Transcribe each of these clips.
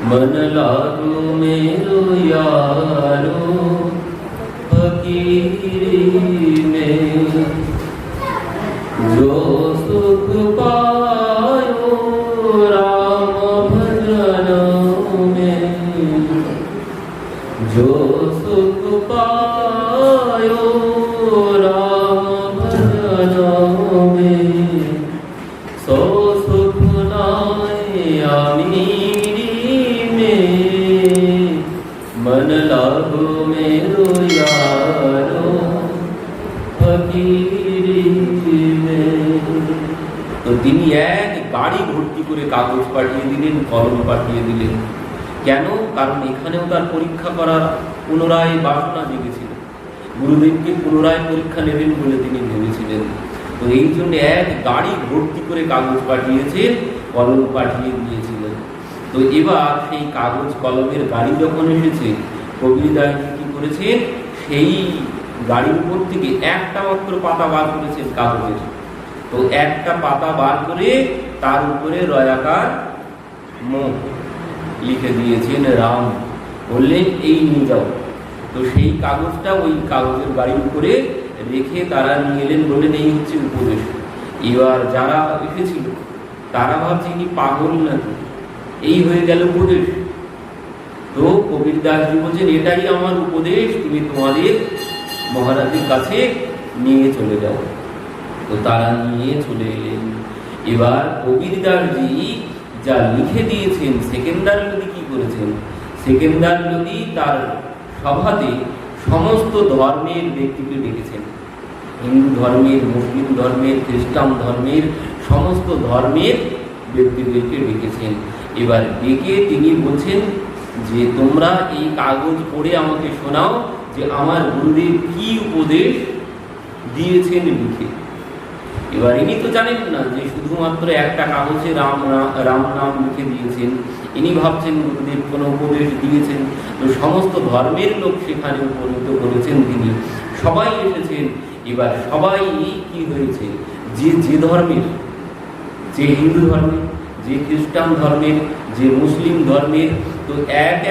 मन लागो मेरो यारो फकीरी में, जो सुख पायो राम भजन में, जो सुख पायो राम भजन में, सो सुख नाय अमीरी में, मन लागो मेरो यारो फकीरी में। तो তিনি এক গাড়ি ভর্তি করে কাগজ পাঠিয়ে দিলেন, কলম পাঠিয়ে দিলেন। কেন? কারণ এখানেও তার পরীক্ষা করার পুনরায় বাসনা জেগেছিল, গুরুদেবকে পুনরায় পরীক্ষা নেবেন বলে তিনি ভেবেছিলেন। তো এই জন্য এক গাড়ি ভর্তি করে কাগজ পাঠিয়েছেন, কলম পাঠিয়ে দিয়েছিলেন। তো এবার সেই কাগজ কলমের গাড়ি যখন এসেছে, কবিরদাস কি করেছেন, সেই গাড়ির উপর থেকে একটা মাত্র পাতা বার করেছেন কাগজের। তো একটা পাতা বার করে তার উপরে রয়াকার মুখ লিখে দিয়েছেন রাম, বললেন এই নিয়ে যাও। তো সেই কাগজটা ওই কাগজের গাড়ির উপরে রেখে তারা নিয়ে এলেন, বললেন এই হচ্ছে উপদেশ। এবার যারা এসেছিল তারা ভাবছে ইনি পাগল নাকি, এই হয়ে গেল উপদেশ। তো কবিরদাসজি বলছেন এটাই আমার উপদেশ, তুমি তোমাদের মহারাজের কাছে নিয়ে চলে যাও। তো তারা নিয়ে চলে এলেন। এবার কবিরদাসজি যা লিখে দিয়েছেন, সেকেন্দার লোদী কি করেছেন, সেকেন্দার লোদী তার সভাতে সমস্ত ধর্মের ব্যক্তিকে ডেকেছেন, হিন্দু ধর্মের, মুসলিম ধর্মের, খ্রিস্টান ধর্মের, সমস্ত ধর্মের ব্যক্তিদেরকে ডেকেছেন। এবার ডেকে তিনি বলছেন যে তোমরা এই কাগজ পড়ে আমাকে শোনাও যে আমার গুরুদেব কি উপদেশ দিয়েছেন লিখে। এবার ইনি তো জানেন না যে শুধুমাত্র একটা কাগজে রাম নাম লিখে দিয়েছেন, ইনি ভাবছেন গুরুদেব কোনো উপদেশ দিয়েছেন। তো সমস্ত ধর্মের লোক সেখানে উপনীত করেছেন তিনি, সবাই এসেছেন। এবার সবাই কি হয়েছে, যে ধর্মের, যে হিন্দু ধর্মের, যে খ্রিস্টান ধর্মের, যে মুসলিম ধর্মের, তো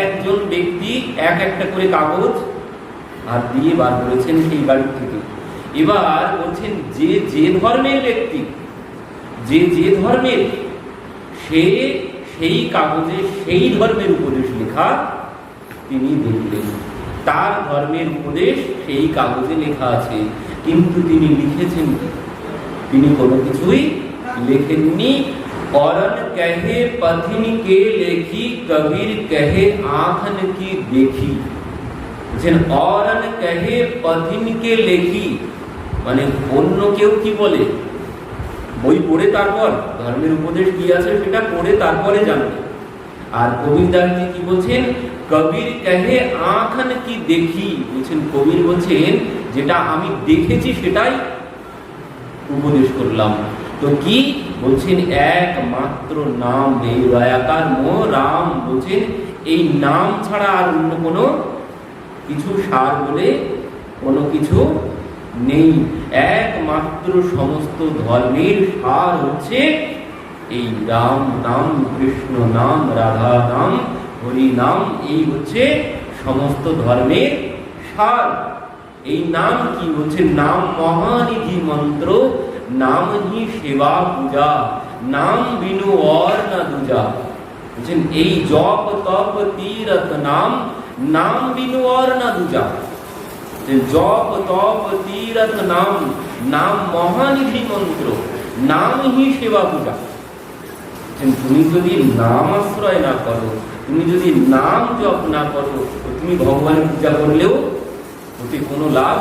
একজন ব্যক্তি এক একটা করে কাগজ হাত দিয়ে বার করেছেন সেই বাড়ি থেকে। এবার বলছেন যে ধর্মের ব্যক্তি, যে ধর্মের, সে সেই কাগজে সেই ধর্মের উপদেশ লেখা তিনি দেখলেন। তার ধর্মের উপদেশ সেই কাগজে লেখা আছে, কিন্তু তিনি লিখেছেন, তিনি কোনো কিছুই লেখেননি। औरन कहे पथिन के लेखी, कबीर कहे आँखन की देखी। औरन कहे पथिन के लेखी মানে অন্য কেউ কি বলে, বই পড়ে তারপর ধর্মের উপদেশ কি আছে সেটা পড়ে তারপরে জানবে। আর কবিরদাসজি কি বলছেন, কবির কহে আঁখন কি দেখি, বলছেন কবির বলছেন যেটা আমি দেখেছি সেটাই উপদেশ করলাম। তো কি বলছেন, একমাত্র নাম, এই রয়াকার মো রাম, বলছেন এই নাম ছাড়া আর অন্য কোনো কিছু সার বলে কোনো কিছু নেই। একমাত্র সমস্ত ধর্মের সার হচ্ছে এই রাম নাম, কৃষ্ণ নাম, রাধা নাম, হরি নাম, এই হচ্ছে সমস্ত ধর্মের সার। এই নাম কি বলছে, নাম মহানিধি মন্ত্র, নাম হি সেবা পূজা, নাম বিনু और না दूजा। বলছেন এই জপ তপ তীরথ নাম, নাম বিনু और না दूजा। জপ তপ তীরথ নাম, নাম মহানিধি মন্ত্র, নাম হি সেবা পূজা। তুমি যদি নাম আশ্রয় না করো, তুমি যদি নাম জপ না করো, তুমি ভগবানের পূজা করলেও ওতে কোনো লাভ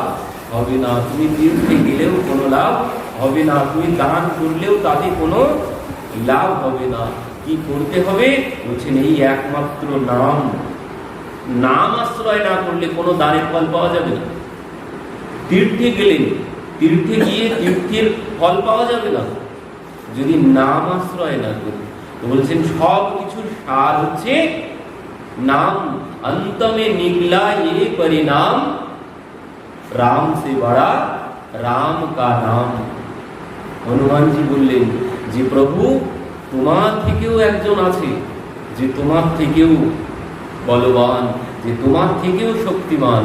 হবে না, তুমি তীর্থে গেলেও কোনো লাভ হবে না, তুমি দান করলেও তাতে কোনো লাভ হবে না। কি করতে হবে বলছেন, এই একমাত্র নাম, নাম আশ্রয় না করলে কোনো দানের ফল পাওয়া যাবে না। তীর্থে গেলেন, তীর্থে গিয়ে তীর্থের ফল পাওয়া যাবে না যদি নাম আশ্রয় না করি। তো বলছেন সব কিছুর সার হচ্ছে नाम, अंत में निकला ये परिणाम, राम से बड़ा राम का नाम। হনুমানজি বললেন যে প্রভু তোমার থেকেও একজন আছে যে তোমার থেকেও বলবান, যে তোমার থেকেও শক্তিমান।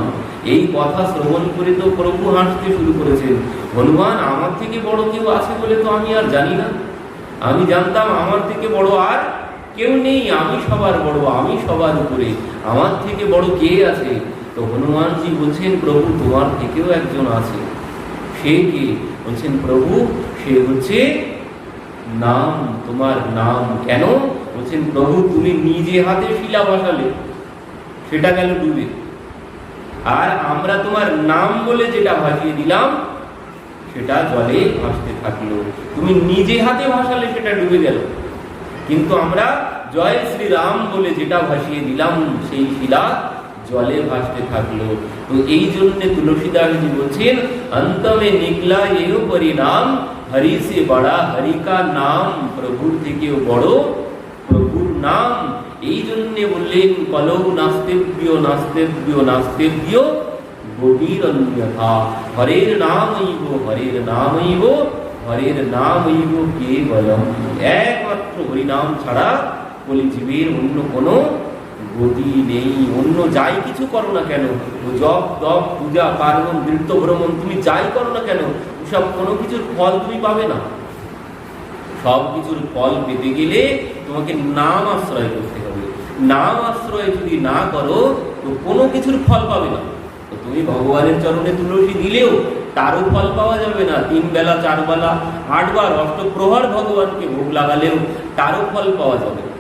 এই কথা শ্রবণ করে তো প্রভু হাসতে শুরু করেছেন। হনুমান, আমার থেকে বড় কেউ আছে বলে তো আমি আর জানি না। আমি জানতাম আমার থেকে বড় আর কেউ নেই, আমি সবার বড়, আমি সবার উপরে, আমার থেকে বড় কে আছে? তো হনুমানজি বলছেন, প্রভু তোমার থেকেও একজন আছে। সে কে? বলছেন, প্রভু সে হচ্ছে নাম, তোমার নাম। কেন? বলছেন, প্রভু তুমি নিজে হাতে শিলা বসালে, সেটা গেল ডুবে, আর আমরা তোমার নাম বলে যেটা ভাসিয়ে দিলাম সেটা জলে ভাসতে থাকলো। তুমি নিজে হাতে ভাসালে সেটা ডুবে গেল, কিন্তু আমরা জয় শ্রীরাম বলে যেটা ভাসিয়ে দিলাম সেই শিলা জলে ভাসতে থাকলো। তো এই জন্য তুলসীদাসজি বলছেন, অন্তমে নিকলা এহ পরিণাম, হরি সে বড়া হরি কা নাম, প্রভুর থেকেও বড় প্রভুর নাম। এই জন্যে বললেন, কলৌ নাস্তেব্য নাস্তেব্য নাস্তেব্য গভীর অন্যথা, হরের নামৈব হরের নামৈব হরের নামৈব কেবলম। একমাত্র হরিনাম ছাড়া কলিজীবের অন্য কোনো গতি নেই। অন্য যাই কিছু করো না কেন, জপ তপ পূজা পার্বণ বৃত্ত ভ্রমণ তুমি যাই করো না কেন, সব কোনো কিছুর ফল তুমি পাবে না। সব কিছুর ফল পেতে গেলে তোমাকে নাম আশ্রয় করতে হবে। নাম আশ্রয় যদি না করো তো কোনো কিছুর ফল পাবে না। তো তুমি ভগবানের চরণে তুলসী দিলেও তারও ফল পাওয়া যাবে না। 3 বেলা 4 বেলা 8 বার অষ্টপ্রহর ভগবানকে ভোগ লাগালেও তারও ফল পাওয়া যাবে না।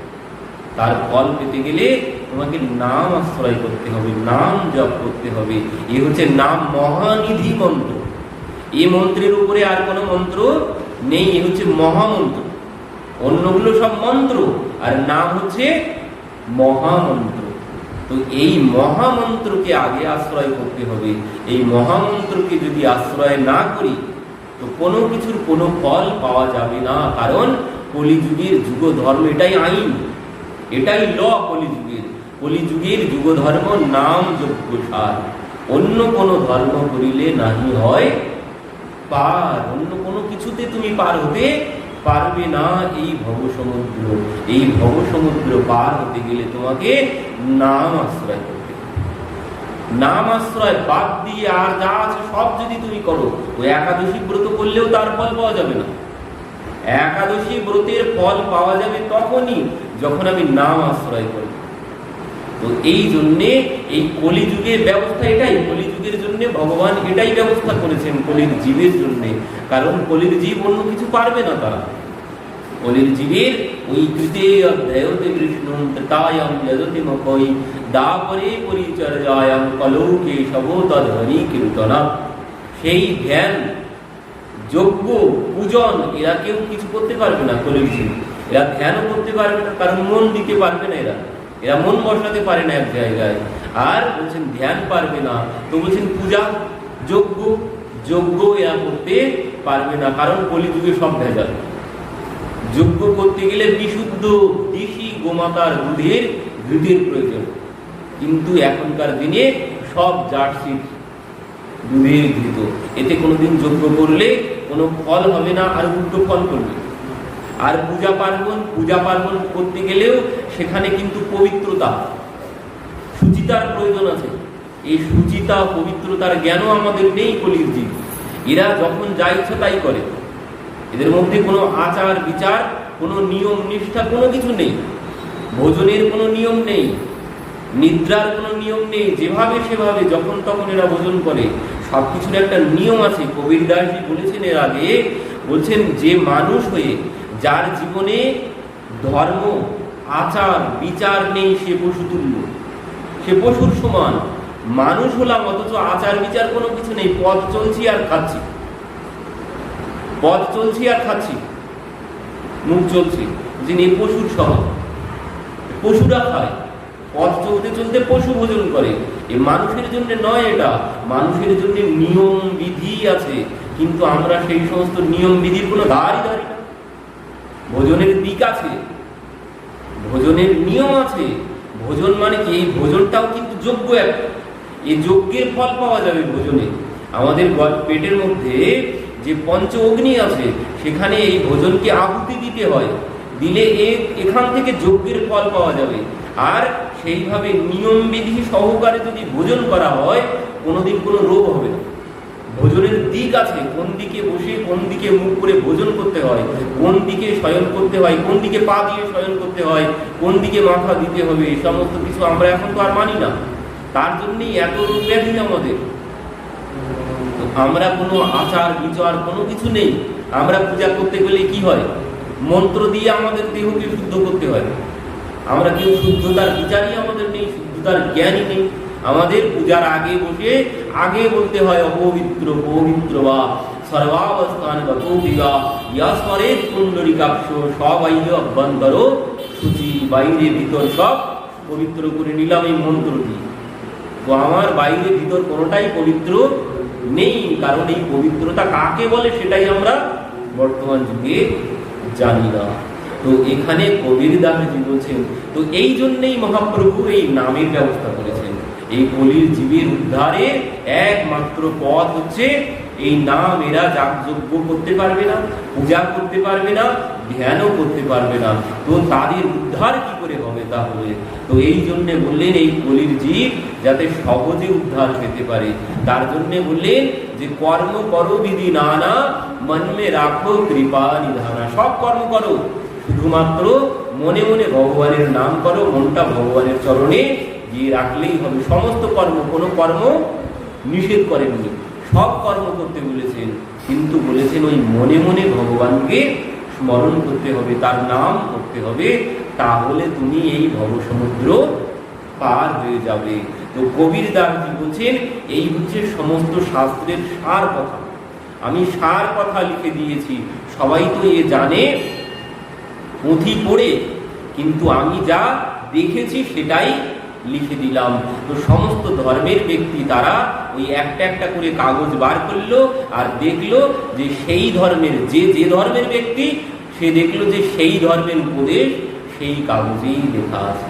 তার ফল পেতে গেলে তোমাকে নাম আশ্রয় করতে হবে, নাম জপ করতে হবে। এ হচ্ছে নাম মহানিধি মন্ত্র। এই মন্ত্রের উপরে আর কোনো মন্ত্র নেই। এ হচ্ছে মহামন্ত্র। অন্যগুলো সব মন্ত্র, আর নাম হচ্ছে মহামন্ত্র। তো এই মহামন্ত্রকে আগে আশ্রয় করতে হবে। এই মহামন্ত্রকে যদি আশ্রয় না করি তো কোনো কিছুর কোনো ফল পাওয়া যাবে না। কারণ কলিযুগের যুগ ধর্ম এটাই আইন, এটাই ল কলিযুগের। কলিযুগের যুগ ধর্ম নাম যজ্ঞ সার। অন্য কোনো ধর্ম করিলে নাহি হয় পার। অন্য কোনো কিছুতে তুমি পার হতে পারবে না। এই ভবসমুদ্র, এই ভবসমুদ্র পার হতে গেলে তোমাকে নাম আশ্রয় করতে হবে। নাম আশ্রয় বাদ দিয়ে আর যা আছে সব যদি তুমি করো, ওই একাদশী ব্রত করলেও তার ফল পাওয়া যাবে না। একাদশী ব্রতের ফল পাওয়া যাবে তখনই যখন আমি নাম আশ্রয় করব। তো এই জন্যে এই কলিযুগের ব্যবস্থা এটাই। কলিযুগের জন্য ভগবান এটাই ব্যবস্থা করেছেন কলির জীবের জন্য। কারণ কলির জীব অন্য কিছু পারবে না। তারা কলির জীবের ওই কৃতে অধ্যায়তে কৃষ্ণ তৃতায়াম যজতি মকই দাপরে পরিচর্যায়াম কলৌ কেশব তদ্হরি কীর্তনা। সেই ধ্যান যজ্ঞ পূজন এরা কেউ কিছু করতে পারবে না। কলির জীব এরা ধ্যানও করতে পারবে না, কারণ মন দিতে পারবে না। এরা মন বসাতে পারে না এক জায়গায়। আর বলছেন ধ্যান পারবে না, তো বলছেন পূজা যজ্ঞ যজ্ঞ এরা করতে পারবে না, কারণ কলিযুগে সব ভেজাল। যজ্ঞ করতে গেলে বিশুদ্ধ দেশি গোমাতার দুধের ঘৃতের প্রয়োজন, কিন্তু এখনকার দিনে সব জার্সি দুধের ঘৃত। এতে কোনোদিন যজ্ঞ করলে কোনো ফল হবে না, আর উল্টো ফল করবে। আর পূজা পার্বণ করতে গেলেও সেখানে কিন্তু পবিত্রতা শুচিতার প্রয়োজন আছে। এই শুচিতা পবিত্রতার জ্ঞানও আমাদের নেই কলির জীব। এরা যখন যা ইচ্ছা তাই করে। এদের মধ্যে কোনো আচার বিচার, কোনো নিয়ম নিষ্ঠা কোনো কিছু নেই। ভোজনের কোনো নিয়ম নেই, নিদ্রার কোনো নিয়ম নেই। যেভাবে সেভাবে যখন তখন এরা ভোজন করে। সব কিছুর একটা নিয়ম আছে। কবির দাসজি বলেছেন এর আগে, বলছেন যে মানুষ হয়ে যার জীবনে ধর্ম আচার বিচার নেই সে পশুতুল্য, সে পশুর সমান। মানুষ হলাম অথচ আচার বিচার কোনো কিছু নেই। পথ চলছি আর খাচ্ছি, মুখ চলছি, যিনি পশুর সমান। পশুরা খায়, পথ চলতে চলতে পশু ভোজন করে। এ মানুষের জন্য নয়, এটা মানুষের জন্য নিয়ম বিধি আছে, কিন্তু আমরা সেই সমস্ত নিয়ম বিধির কোনো ধারই ধারি না। ভোজনের দিক আছে, ভোজনের নিয়ম আছে। ভোজন মানে কি? এই ভোজনটাও কিন্তু যজ্ঞ একটা। এই যজ্ঞের ফল পাওয়া যাবে ভোজনে। আমাদের পেটের মধ্যে যে পঞ্চ অগ্নি আছে সেখানে এই ভোজনকে আহুতি দিতে হয়। দিলে এখান থেকে যজ্ঞের ফল পাওয়া যাবে। আর সেইভাবে নিয়ম বিধি সহকারে যদি ভোজন করা হয় কোনোদিন কোনো রোগ হবে না। ভোজনের দিক আছে, কোন দিকে বসে কোন দিকে মুখ করে ভোজন করতে হয়, কোন দিকে শয়ন করতে হয়, কোন দিকে পা দিয়ে শয়ন করতে হয়, কোন দিকে মাথা দিতে হবে, এই সমস্ত কিছু আমরা এখন তো আর মানি না। তার জন্যই এত রোগ ব্যাধি আমাদের। আমরা কোনো আচার বিচার কোনো কিছু নেই। আমরা পূজা করতে গেলে কি হয়, মন্ত্র দিয়ে আমাদের দেহকে শুদ্ধ করতে হয়। আমরা কেউ শুদ্ধতার বিচারই আমাদের নেই, শুদ্ধতার জ্ঞানই নেই। আমাদের পূজার আগে বসে আগে বলতে হয় অপবিত্র পবিত্র বা সর্বাবস্থান গতোবিবা ইয়াস্মরে কুণ্ডলিকাক্ষ সবাইয় অভ্যন্তর সূচি, বাইরে ভিতর সব পবিত্র করে নিলাম এই মন্ত্র দিয়ে। তো আমার বাইরে ভিতর কোনোটাই পবিত্র নেই, কারণ এই পবিত্রতা কাকে বলে সেটাই আমরা বর্তমান যুগে জানি না। তো এখানে কবির দাসজি বলছেন, তো এই জন্যই মহাপ্রভু এই নামের ব্যবস্থা করেছেন। এই কলির জীবের উদ্ধারে একমাত্র পথ হচ্ছে এই নাম। এরা যাগযজ্ঞ করতে পারবে না, পূজা করতে পারবে না, ধ্যানও করতে পারবে না, তো তাদের উদ্ধার কি করে হবে তাহলে? তো এই জন্যে বললেন এই কলির জীব যাতে সহজে উদ্ধার পেতে পারে, তার জন্যে বললেন যে কর্ম করো বিধি নানা মনে রাখো কৃপা নিধানা। সব কর্ম করো, শুধুমাত্র মনে মনে ভগবানের নাম করো, মনটা ভগবানের চরণে গিয়ে রাখলেই হবে। সমস্ত কর্ম, কোনো কর্ম নিষেধ করেননি, সব কর্ম করতে বলেছেন, কিন্তু বলেছেন ওই মনে মনে ভগবানকে স্মরণ করতে হবে, তার নাম করতে হবে, তাহলে তুমি এই ভবসমুদ্র পার হয়ে যাবে। তো কবির দাসজি বলছেন এই হচ্ছে সমস্ত শাস্ত্রের সার কথা। আমি সার কথা লিখে দিয়েছি, সবাই তো এ জানে পুঁথি পড়ে, কিন্তু আমি যা দেখেছি সেটাই লিখে দিলাম। তো সমস্ত ধর্মের ব্যক্তি তারা ওই একটা একটা করে কাগজ বার করলো আর দেখলো যে সেই ধর্মের যে ধর্মের ব্যক্তি, সে দেখলো যে সেই ধর্মের উপদেশ সেই কাগজেই লেখা আছে।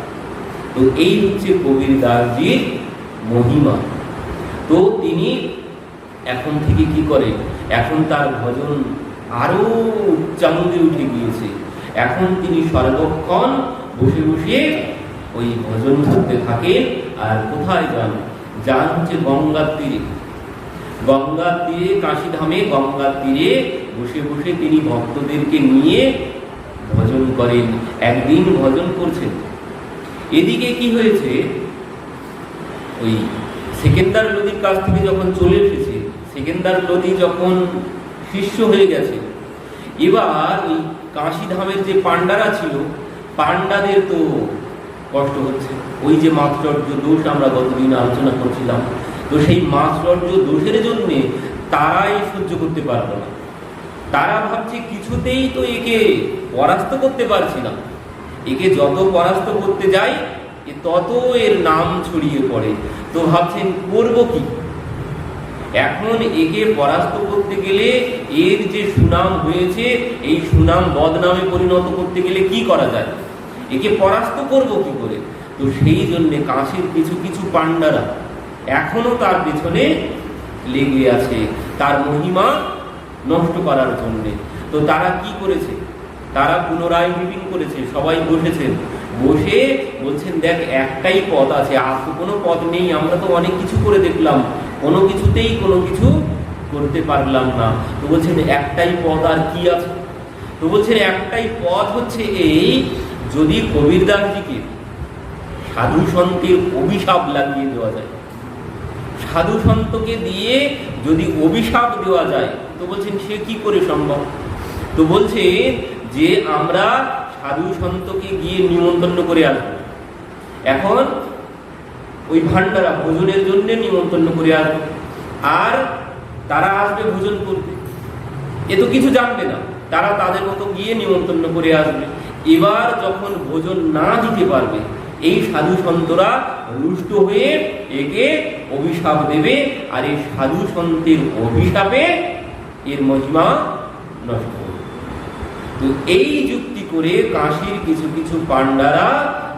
তো এই হচ্ছে কবির দাসজির মহিমা। তো তিনি এখন থেকে কি করে, এখন তার ভজন আরো উচ্চাঙ্গে উঠে গিয়েছে। এখন তিনি সর্বক্ষণ বসে বসে ওই ভজন করতে থাকেন। আর কোথায় যান হচ্ছে গঙ্গার তীরে। গঙ্গার তীরে, কাশীধামে গঙ্গার তীরে বসে বসে তিনি ভক্তদেরকে নিয়ে ভজন করেন। একদিন ভজন করছেন, এদিকে কি হয়েছে, ওই সেকেন্দার লোদীর কাছ থেকে যখন চলে এসেছে, সেকেন্দার লোদী যখন শিষ্য হয়ে গেছে, এবার ওই কাশীধামের যে পাণ্ডারা ছিল, পাণ্ডাদের তো কষ্ট হচ্ছে। ওই যে মাৎসর্য দোষ আমরা গতদিন আলোচনা করছিলাম, তো সেই মাৎসর্য দোষের জন্যে তারাই সহ্য করতে পারবে না। তারা ভাবছে কিছুতেই তো একে পরাস্ত করতে পারছি না, একে যত পরাস্ত করতে যাই তত এর নাম ছড়িয়ে পড়ে। তো ভাবছেন করবো কি, এখন একে পরাস্ত করতে গেলে এর যে সুনাম হয়েছে এই সুনাম বদনামে পরিণত করতে গেলে কি করা যায়, একে পরাস্ত করব কি করে? তো সেই জন্যে কাশীর কিছু কিছু পাণ্ডারা এখনো তার পেছনে লেগে আছে তার মহিমা নষ্ট করার জন্যে। তো তারা কি করেছে, তারা পুনরায় মিটিং করেছে, সবাই বসেছেন, বসে বলছেন দেখ একটাই পথ আছে, আর তো কোনো পথ নেই, আমরা তো অনেক কিছু করে দেখলাম, কোনো কিছুতেই কোনো কিছু করতে পারলাম না। তো বলছেন একটাই পথ, আর কি আছে? তো বলছেন একটাই পথ হচ্ছে এই, যদি কবির দাসজিকে সাধু সন্তের অভিশাপ লাগিয়ে দেওয়া যায়, সাধু সন্তকে দিয়ে যদি অভিশাপ দেওয়া যায়, তো বলছেন সে কি করে সম্ভব? তো বলছে যে আমরা সাধু সন্তকে গিয়ে নিমন্ত্রণ করে আসবো, এখন ওই ভান্ডারা ভোজনের জন্য নিমন্ত্রণ করে আসবে, আর তারা আসবে ভোজন করতে, এ তো কিছু জানবে না, তারা তাদের মতো গিয়ে নিমন্ত্রণ করে আসবে। এবার যখন ভোজন না দিতে পারবে, এই সাধু সন্তরা রুষ্ট হয়ে একে অভিশাপ দেবে, আর এই সাধু সন্তের অভিশাপে এর মহিমা নষ্ট হবে। তো এই যুক্তি করে কাশীর কিছু কিছু পাণ্ডারা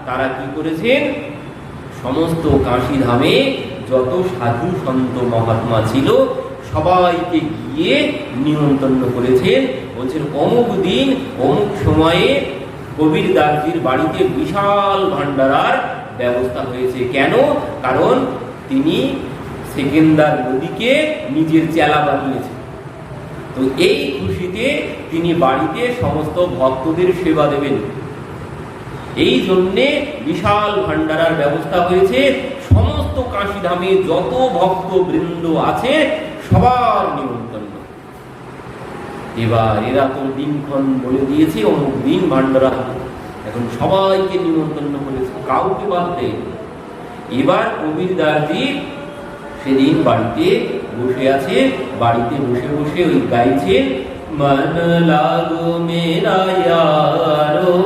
তারা কি করেছেন, সমস্ত কাশী ধামে যত সাধু সন্ত মহাত্মা ছিল সবাইকে গিয়ে নিমন্ত্রণ করেছেন। বলছেন অমুক দিন অমুক সময়ে কবির দাসজির বাড়িতে বিশাল ভান্ডারার ব্যবস্থা হয়েছে। কেন? কারণ তিনি সেকেন্দার নদীকে নিজের চেলা বানিয়েছে। তো এই খুশিতে তিনি বাড়িতে সমস্ত ভক্তদের সেবা দেবেন, এই জন্যে বিশাল ভান্ডারার ব্যবস্থা হয়েছে। সমস্ত কাশীধামে যত ভক্ত বৃন্দ আছে সবার নিমন্ত্রণ। এবার এরা তো দিনক্ষণ বলে দিয়েছে, অমুক দিন ভান্ডারা, এখন সবাইকে নিমন্ত্রণ করেছে, কাউকে বাদ দেয়। এবার কবির দাসজি সেদিন বাড়িতে বসে আছে, বাড়িতে বসে বসে ওই গাইছে, মন লাগো মেরা यारो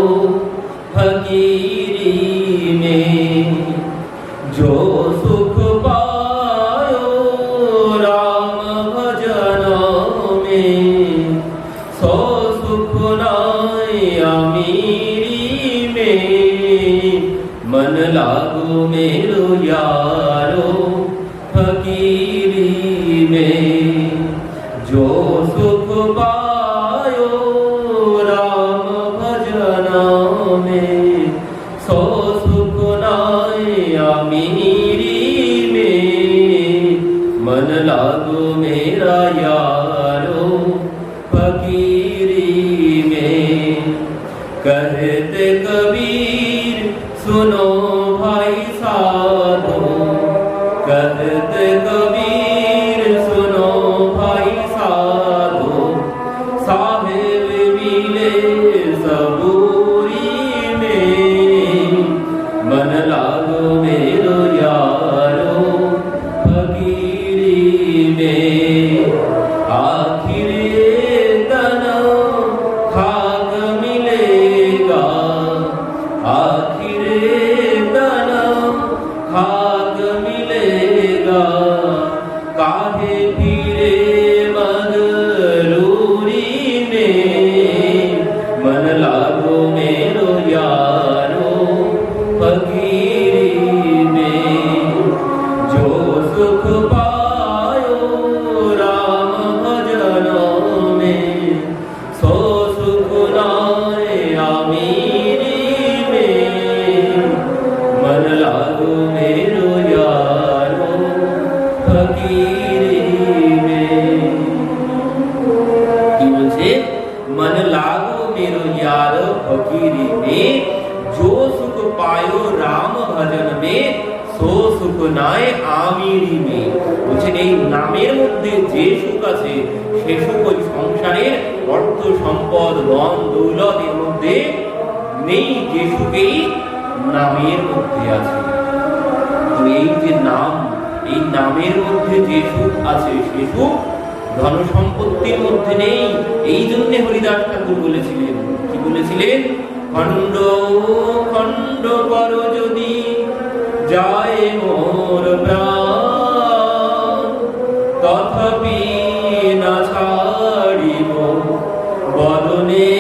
फकीरी में जो सुख पायो राम भजन में सो सुख नाय अमीरी में मन लागो मेरो यारो फकीरी में जो सुख पायो राम भजन में सो सुख नाय अमीरी में मन लागो मेरा यारो फकीरी में। कहते कबीर सुनो भाई साधो, कहते कबीर सुनो भाई साधो, साहेब मिले सबूरी में मन लागो मेरो यारो फकीरी में। आखिर तन खाक मिलेगा, आखिर तन खाक मिलेगा, काहे फिरे मगरूरी में मन लागो मेरो यारो फकीरी में। जो सुख पायो राम भजन में सो सुख नाय अमीरी में मन लागो मेरो यारो फकीरी में। কি বলছে? मन लागो मेरो यारो फकीरी में जो सुख पायो राम भजन में सो सुख नाय आमीरी में। বলছেন এই নামের মধ্যে যে সুখ আছে সে সুখ ওই সংসারের অর্থ সম্পদ ধন দৌলত এর মধ্যে নেই, যে সুখেই নামের মধ্যে আছে। তো এই যে নাম, এই নামের মধ্যে যে সুখ আছে সে সুখ ধন সম্পত্তির মধ্যে নেই। এই জন্য হরিদাস ঠাকুর বলেছিলেন, কি বলেছিলেন? খণ্ড খণ্ড কর যদি যায় মোর প্রাণ, তথাপি না ছাড়িব বদনে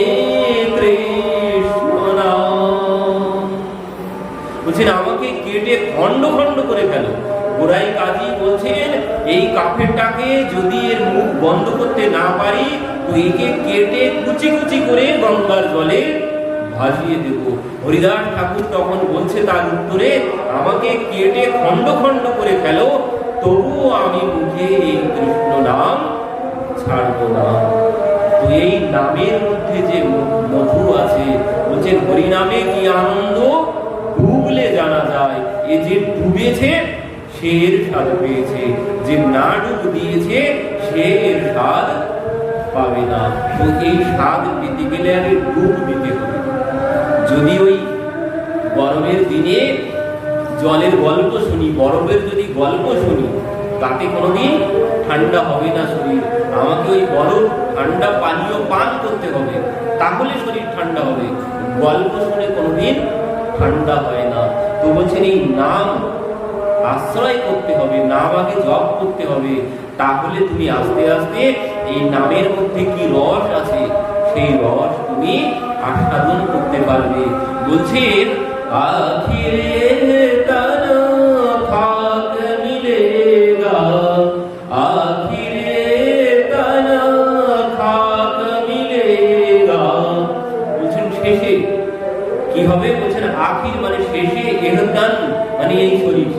কৃষ্ণ নাম। বলছেন আমাকে কেটে খণ্ড খণ্ড করে ফেল। গোড়াই কাজী বলছেন এই কাফেরটাকে যদি এর মুখ বন্ধ করতে না পারি তো একে কেটে কুচি কুচি করে গঙ্গার জলে ভাসিয়ে দেব। হরিদাস ঠাকুর তখন বলছে তার উত্তরে, আমাকে কেটে খণ্ড খণ্ড করে ফেলো, তবুও আমি মুখে এই কৃষ্ণ নাম ছাড়ব না। তো এই নামের মধ্যে যে মধু আছে, বলছেন হরি নামে কি আনন্দ ডুবলে জানা যায়। এ যে ডুবেছে সে এর স্বাদ পেয়েছে, যে না ডুব দিয়েছে সে এর স্বাদ পাবে না। তো এই স্বাদ পেতে গেলে আগে ডুব দিতে হবে। যদি ওই গরমের দিনে জলের গল্প শুনি, বরফের যদি গল্প শুনি, তাতে কোনোদিন ঠান্ডা হবে না শরীর। আমাকে ওই বরফ ঠান্ডা পানীয় পান করতে হবে, তাহলে শরীর ঠান্ডা হবে। গল্প শুনে কোনোদিন ঠান্ডা হয় না। তো বলছেন এই নাম আশ্রয় করতে হবে, নাম আগে জপ করতে হবে, তাহলে তুমি আস্তে আস্তে এই নামের মধ্যে কি রস আছে সেই রস তুমি আস্বাদন করতে পারবে। বলছেন আখিরে তন খাক মিলেগা, আখিরে তন খাক মিলেগা। বলছেন শেষে অভিজ্ঞান মানে এই শরীর,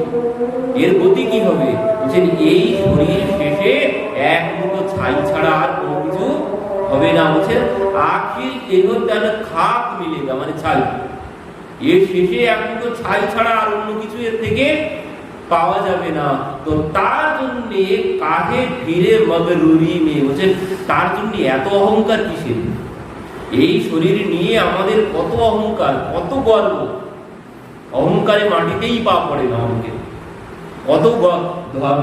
এর গতি কি হবে? বলছেন এই শরীর শেষে এক মুঠো ছাই ছাড়া আর কোনো কিছু হবে না। বলছেন আখির এগোর খাপ মিলেগা মানে ছাই, এর শেষে এক মুঠো ছাই ছাড়া আর অন্য কিছু এর থেকে পাওয়া যাবে না। তো তার জন্য কাহে ফিরে মগরুরি মে, বলছেন তার জন্য এত অহংকার কিসের? এই শরীর নিয়ে আমাদের কত অহংকার, কত গর্ব, অহংকারে মাটিতেই পা পড়ে না অনেকের। কত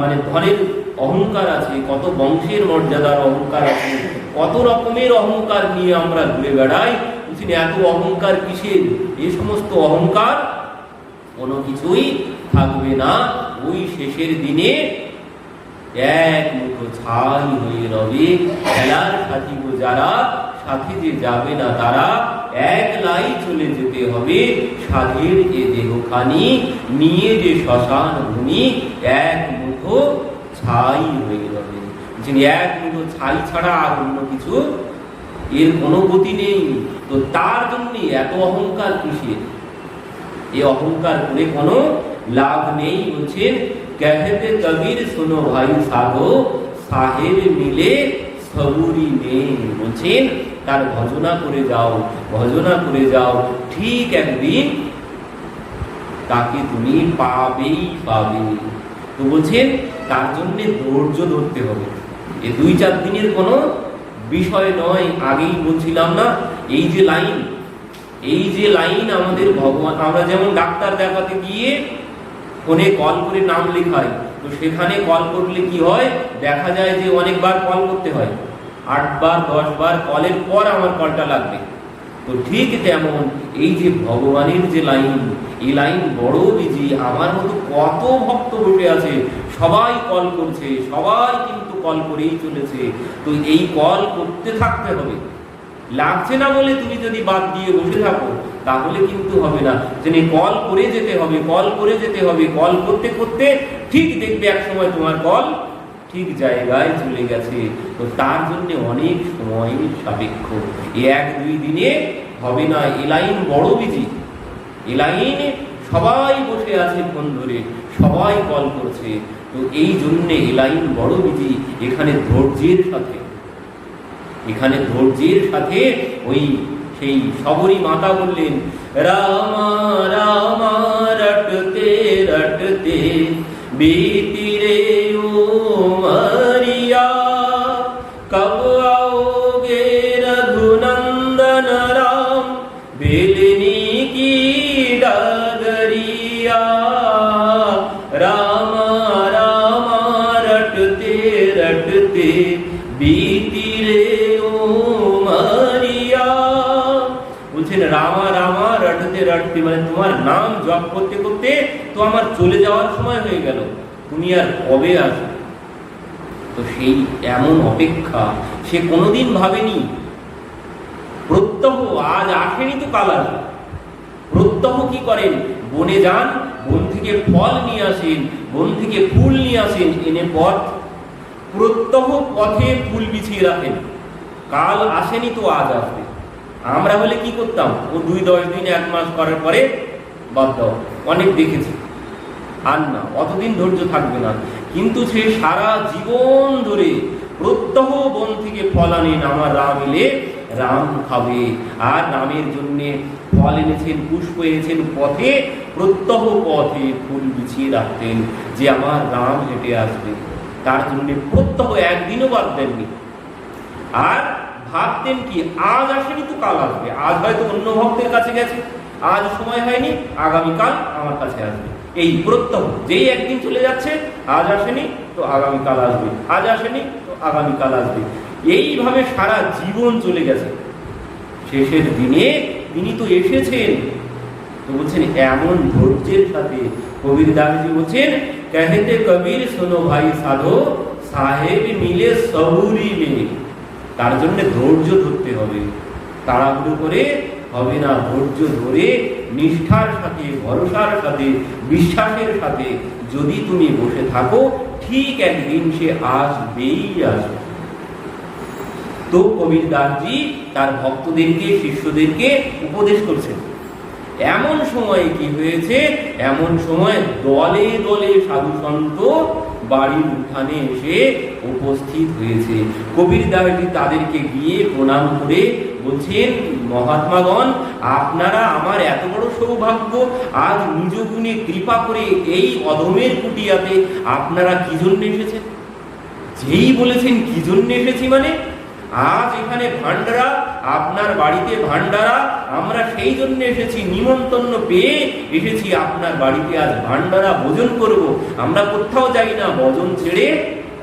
মানে ধনের অহংকার আছে, কত বংশের মর্যাদার অহংকার আছে, কত রকমের অহংকার নিয়ে আমরা ঘুরে বেড়াই। বলছেন এত অহংকার কিসের? এ সমস্ত অহংকার কোনো কিছুই থাকবে না। ওই শেষের দিনে এক মুঠো ছাই হয়ে রবে। খেলার সাথী যারা, সাথে যে যাবে না তারা, একলাই চলে যেতে হবে সাধের এ দেহখানি নিয়ে যে শ্মশান ভূমি, এক মুঠো ছাই হয়ে রবে। এক মুঠো ছাই ছাড়া আর অন্য কিছু এর কোনো গতি নেই। তো তার জন্য এত অহংকার কিসের? এই অহংকার করে কোনো লাভ নেই। বলছেন कहते कबीर सुनो भाई साधो साहेब मिले सबुरी में। বলছেন তার ভজনা করে যাও, ভজনা করে যাও, ঠিক একদিন তাকে তুমি পাবেই পাবে। তো বলছেন তার জন্য ধৈর্য ধরতে হবে। এই 2-4 দিনের কোনো বিষয় নয়। আগেই বলছিলাম না, এই যে লাইন, এই যে লাইন আমাদের ভগবান, আমরা যেমন ডাক্তার দেখাতে গিয়ে ফোনে কল করে নাম লেখায়, তো সেখানে কল করলে কি হয়, দেখা যায় যে অনেকবার কল করতে হয়, 8 বার 10 বার কলের পর আমার কলটা লাগবে। তো ঠিক তেমন এই যে ভগবানের যে লাইন, এই লাইন বড় বিজি। আমার মতো কত ভক্ত বসে আছে, সবাই কল করছে, সবাই কিন্তু কল করেই চলেছে। তো এই কল করতে থাকতে হবে। লাগছে না বলে তুমি যদি বাদ দিয়ে বসে থাকো তাহলে কিন্তু হবে না। যে কল করে যেতে হবে, কল করে যেতে হবে। কল করতে করতে ঠিক দেখবে এক সময় তোমার কল ঠিক জায়গায় চলে গেছে। তো তার জন্য অনেক সময় সাপেক্ষ, 1-2 দিনে হবে না। এই লাইন বড় বিজি, এই লাইনে সবাই বসে আছে ফোন ধরে, সবাই কল করছে। তো এই জন্যে এই লাইন বড় বিজি। এখানে ধৈর্যের সাথে, এখানে ধৈর্যের সাথে ওই সেই সবরী মাতা বললেন রামা রামা রটতে রটতে बीती रे उमरिया, कब आओगे रघुनंदन राम, बेलनी की डगरिया। रामा रामा रटते रटते बीती रे उमरिया। বলছেন রামা রামা রটতে রটতে, মানে তোমার নাম জপ করতে করতে তো আমার চলে যাওয়ার সময় হয়ে গেল, তুমি আর কবে আসবে? তো সেই এমন অপেক্ষা সে কোনোদিন ভাবেনি। প্রত্যহ আজ আসেনি তো কাল আসবে। প্রত্যহ কি করেন? বনে যান, বন থেকে ফল নিয়ে আসেন, বন থেকে ফুল নিয়ে আসেন, এনে পথ, প্রত্যহ পথে ফুল বিছিয়ে রাখেন। কাল আসেনি তো আজ আসবে। আমরা হলে কি করতাম? ও 2-10 দিন 1 মাস করার পরে বাদ দাও, অনেক দেখেছি, আর না, অতদিন ধৈর্য থাকবে না। কিন্তু সে সারা জীবন ধরে প্রত্যহ বন থেকে ফল আনেন, আমার রাম এলে রাম খাবে। আর রামের জন্যে ফল এনেছেন, পুষ্প এনেছেন, পথে প্রত্যহ পথে ফুল বিছিয়ে রাখতেন যে আমার রাম হেঁটে আসবে। তার জন্যে প্রত্যহ একদিনও বাদ দেননি। আর ভাবতেন কি, আজ আসেনি তো কাল আসবে। আজ হয়তো অন্য ভক্তের কাছে গেছে, আজ সময় হয়নি, আগামীকাল আমার কাছে আসবে। এই প্রত্যহ, যেই একদিন চলে যাচ্ছে, আজ আসেনি তো আগামীকাল আসবে, আজ আসেনি তো আগামীকাল আসবে। এইভাবে সারা জীবন চলে গেছে। শেষের দিনে তিনি তো এসেছেন। তো বলছেন এমন ধৈর্যের সাথে কবির দাসজি বলছেন कहते कबीर सुनो भाई साधो साहेब मिले सबुरी में। তার জন্য ধৈর্য ধরতে হবে, তাড়াহুড়ো করে হবে না। ধৈর্য ধরে নিষ্ঠার সাথে, ভরসার সাথে, বিশ্বাসের সাথে যদি তুমি বসে থাকো, ঠিক একদিন সে আসবেই আসবে। তো কবির দাসজি তার ভক্তদেরকে, শিষ্যদেরকে উপদেশ করছেন। এমন সময় কি হয়েছে, এমন সময় দলে দলে সাধু সন্ত বাড়ির উঠানে এসে উপস্থিত হয়েছে। কবির দাসজি তাদেরকে গিয়ে প্রণাম করে বলছেন, মহাত্মাগণ, আপনারা আমার এত বড় সৌভাগ্য, আজ নিজ গুণে কৃপা করে এই অধমের কুটিয়াতে আপনারা কি জন্য এসেছেন? যেই বলেছেন কি জন্য এসেছি, মানে আজ এখানে ভান্ডারা, আপনার বাড়িতে ভান্ডারা, আমরা সেই জন্য এসেছি, নিমন্ত্রণ পেয়ে এসেছি আপনার বাড়িতে আজ ভান্ডারা ভোজন করব। আমরা কোথাও যাই না, ভজন ছেড়ে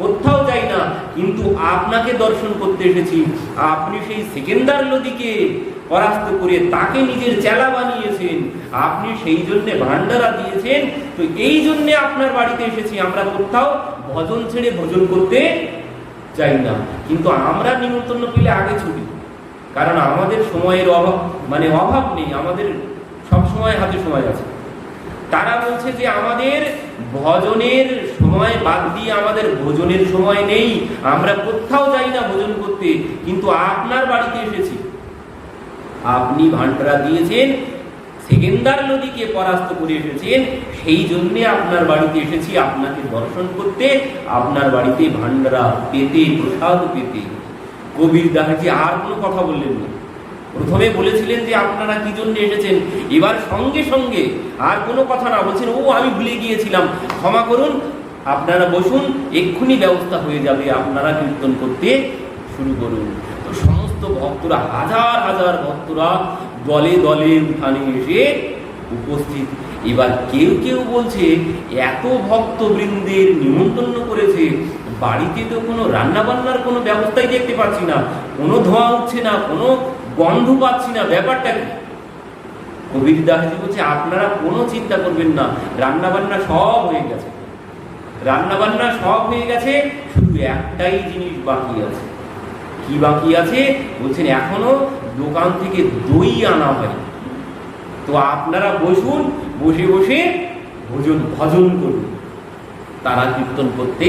কোথাও যাই না, কিন্তু আপনাকে দর্শন করতে এসেছি। আপনি সেই সেকেন্দার লোদিকে পরাস্ত করে তাকে নিজের চেলা বানিয়েছেন, আপনি সেই জন্য ভান্ডারা দিয়েছেন, তো এই জন্য আপনার বাড়িতে এসেছি। আমরা কোথাও ভজন ছেড়ে ভোজন করতে যাই না, কিন্তু আমরা নিমন্ত্রণ পেলে আগে ছুটি, কারণ আমাদের সময়ের অভাব নেই, আমাদের সব সময় হাতে সময় আছে। তারা বলছে যে আমাদের ভজনের সময় বাদ দিয়ে আমাদের ভোজনের সময় নেই, আমরা কোথাও যাই না ভোজন করতে, কিন্তু আপনার বাড়িতে এসেছি। আপনি ভান্ডারা দিয়েছেন, সেকেন্দার নদীকে পরাস্ত করে এসেছেন, সেই জন্যে আপনার বাড়িতে এসেছি আপনাকে দর্শন করতে, আপনার বাড়িতে ভান্ডারা পেতে, প্রসাদ পেতে। কবির দাসজি আর কোনো কথা বললেন না। প্রথমে বলেছিলেন যে আপনারা কি জন্য এসেছেন, এবার সঙ্গে সঙ্গে আর কোনো কথা না, বলছেন ও আমি ভুলে গিয়েছিলাম, ক্ষমা করুন, আপনারা বসুন, এক্ষুনি ব্যবস্থা হয়ে যাবে, আপনারা কীর্তন করতে শুরু করুন। তো সমস্ত ভক্তরা, হাজার হাজার ভক্তরা দলে দলে উঠানে এসে উপস্থিত। এবার কেউ কেউ বলছে এত ভক্তবৃন্দের নিমন্ত্রণ করেছে, বাড়িতে তো কোনো রান্না বান্নার কোনো ব্যবস্থাই দেখতে পাচ্ছি না, কোনো ধোঁয়া উঠছে না, কোনো গন্ধ পাচ্ছি না, ব্যাপারটা কি? কবির দাসজি বলছে আপনারা কোনো চিন্তা করবেন না, রান্না বান্না সব হয়ে গেছে, রান্না বান্না সব হয়ে গেছে, শুধু একটাই জিনিস বাকি আছে। কি বাকি আছে? বলছেন এখনো দোকান থেকে দই আনা হয়, তো আপনারা বসুন, বসে বসে ভজন করুন। তারা কীর্তন করতে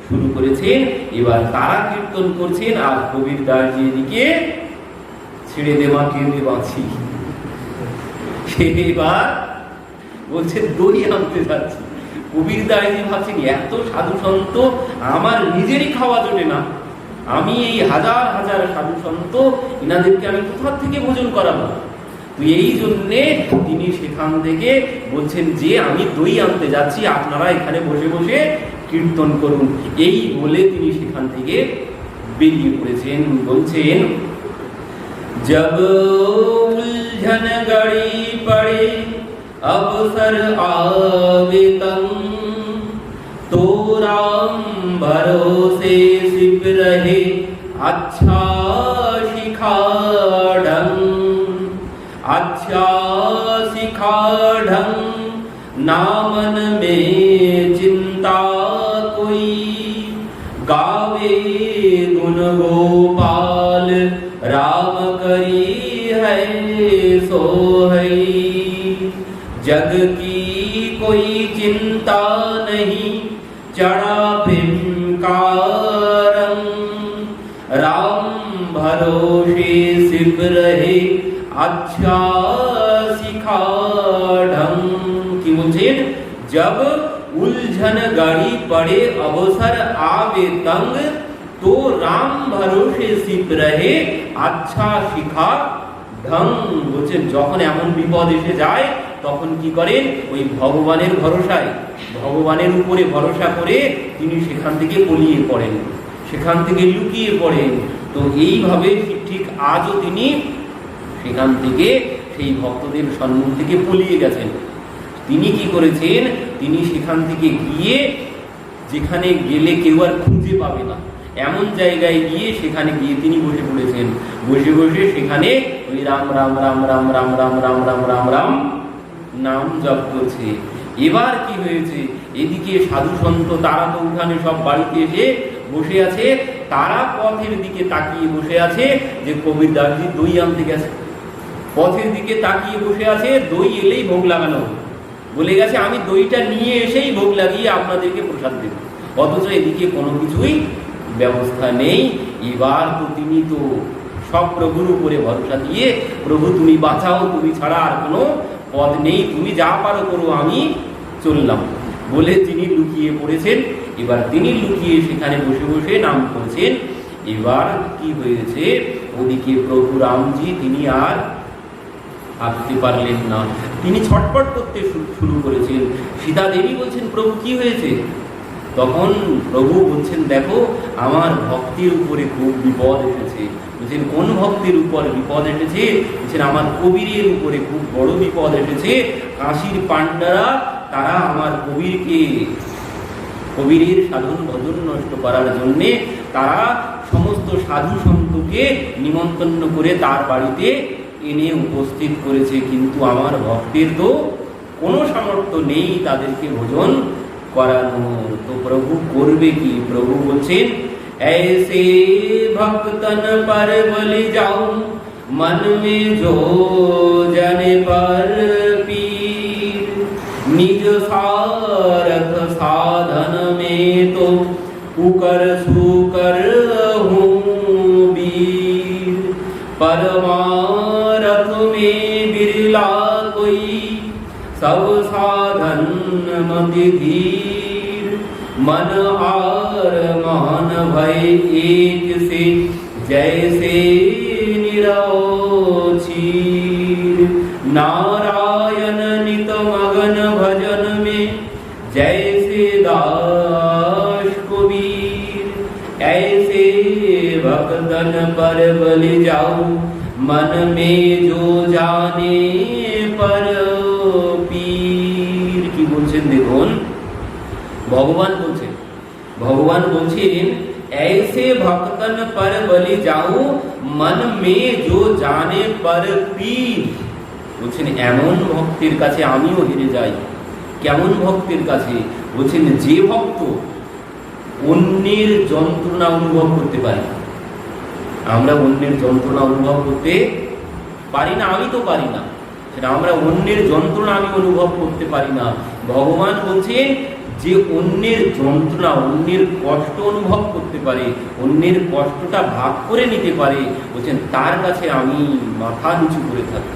শুরু করেছেন। এবার তারা কীর্তন করছেন, আর কবির দাসজি এদিকে ছেড়ে দেওয়া কেঁদে বাঁচি। এবার বলছে দই আনতে যাচ্ছি। কবির দাসজি ভাবছেন এত সাধু সন্ত আমার নিজেরই খাওয়া জোটে না, আমি এই হাজার হাজার সাধু সন্ত এনাদেরকে আমি কোথা থেকে ভোজন করাবো? তো এই জন্যে তিনি সেখান থেকে বলছেন যে আমি দই আনতে যাচ্ছি, আপনারা এখানে বসে বসে কীর্তন করুন। এই বলে তিনি সেখান থেকে বেরিয়ে পড়েছেন। বলছেন जब उलझन गड़ी पड़े अवसर आवे तंग, तो राम भरोसे सिप रहे अच्छा शिखा ढंग, अच्छा शिखा ढंग, नामन में चिंता कोई, गावे गुण गोपाल राम करी है सोहई, जग की कोई चिंता नहीं चढ़ा भिमकारं, राम भरोसे सिप रहे अच्छा शिखा ढंग। की बोलছেন जब उलझन गाड़ी पड़े अवसर आवे तंग, तो राम भरोसे सिप रहे अच्छा শিখা ঢং। বলছেন যখন এমন বিপদ এসে যায় তখন কি করেন, ওই ভগবানের ভরসায়, ভগবানের উপরে ভরসা করে তিনি সেখান থেকে পলিয়ে পড়েন, সেখান থেকে লুকিয়ে পড়েন। তো এইভাবে ঠিক আজও তিনি সেখান থেকে, সেই ভক্তদের সম্মুখ থেকে পলিয়ে গেছেন। তিনি কি করেছেন, তিনি সেখান থেকে গিয়ে, যেখানে গেলে কেউ আর খুঁজে পাবে না এমন জায়গায় গিয়ে, সেখানে গিয়ে তিনি বসে পড়েছেন। বসে বসে সেখানে ওই রাম রাম রাম রাম রাম রাম রাম রাম রাম রাম নাম জপ করছে। এবার কি হয়েছে, এদিকে সাধু সন্ত তারা তো উঠানে সব বাড়িতে এসে বসে আছে, তারা পথের দিকে তাকিয়ে বসে আছে যে কবির দাসজি দই আনতে গেছে, পথের দিকে তাকিয়ে বসে আছে, দই এলেই ভোগ লাগানো বলে গেছে, আমি দইটা নিয়ে এসেই ভোগ লাগিয়ে আপনাদেরকে প্রসাদ দেব, অথচ এদিকে কোনো কিছুই ব্যবস্থা নেই। এবার তো তিনি তো সব প্রভুর উপরে ভরসা দিয়ে, প্রভু তুমি বাঁচাও, তুমি ছাড়া আর কোনো পদ নেই, তুমি যা পারো করো, আমি চললাম বলে তিনি লুকিয়ে পড়েছেন। এবার তিনি লুকিয়ে সেখানে বসে বসে নাম করছেন। এবার কি হয়েছে, ওদিকে প্রভু রামজি তিনি আর থাকতে পারলেন না, তিনি ছটফট করতে শুরু করেছেন। সীতা দেবী বলছেন, প্রভু কি হয়েছে? তখন প্রভু বলছেন, দেখো আমার ভক্তির উপরে খুব বিপদ এসেছে। বলছেন, কোন ভক্তির উপর বিপদ এসেছে? বলছেন, আমার কবিরের উপরে খুব বড় বিপদ এসেছে। কাশীর পাণ্ডারা তারা আমার কবিরের সাধন ভজন নষ্ট করার জন্যে তারা সমস্ত সাধু সন্তকে নিমন্ত্রণ করে তার বাড়িতে এনে উপস্থিত করেছে, কিন্তু আমার ভক্তের তো কোনো সামর্থ্য নেই তাদেরকে ভোজন করানোর। তো প্রভু করবে কি? প্রভু বলছেন, ऐसे भक्तन पर बलि जाऊं मन में जो जने पर पीर निज सारथ साधन में तो कुकर सुकर हूँ वीर परमारथ में बिरला कोई सब साधन मति धीर मन आर मान भय एक से जैसे निरौचीर नारायण नित मगन भजन में जैसे दास कबीर ऐसे भक्तन पर बलि जाऊं मन में जो जाने पर पीर। কি বলছেন দেখুন, ভগবান বলছেন ऐसे भक्तन पर बलि जाऊं मन में जो जाने पर पीर। বলছেন এমন ভক্তের কাছে আমিও হেরে যাই। কেমন ভক্তের কাছে? বলছেন যে ভক্ত অন্যের যন্ত্রণা অনুভব করতে পারে। আমরা অন্যের যন্ত্রণা অনুভব করতে পারি না, আমি তো পারি না, সেটা আমরা অন্যের যন্ত্রণা আমি অনুভব করতে পারি না। ভগবান বলছেন যে অন্যের যন্ত্রণা, অন্যের কষ্ট অনুভব করতে পারে, অন্যের কষ্টটা ভাগ করে নিতে পারে, বলছেন তার কাছে আমি মাথা নিচু করে থাকি।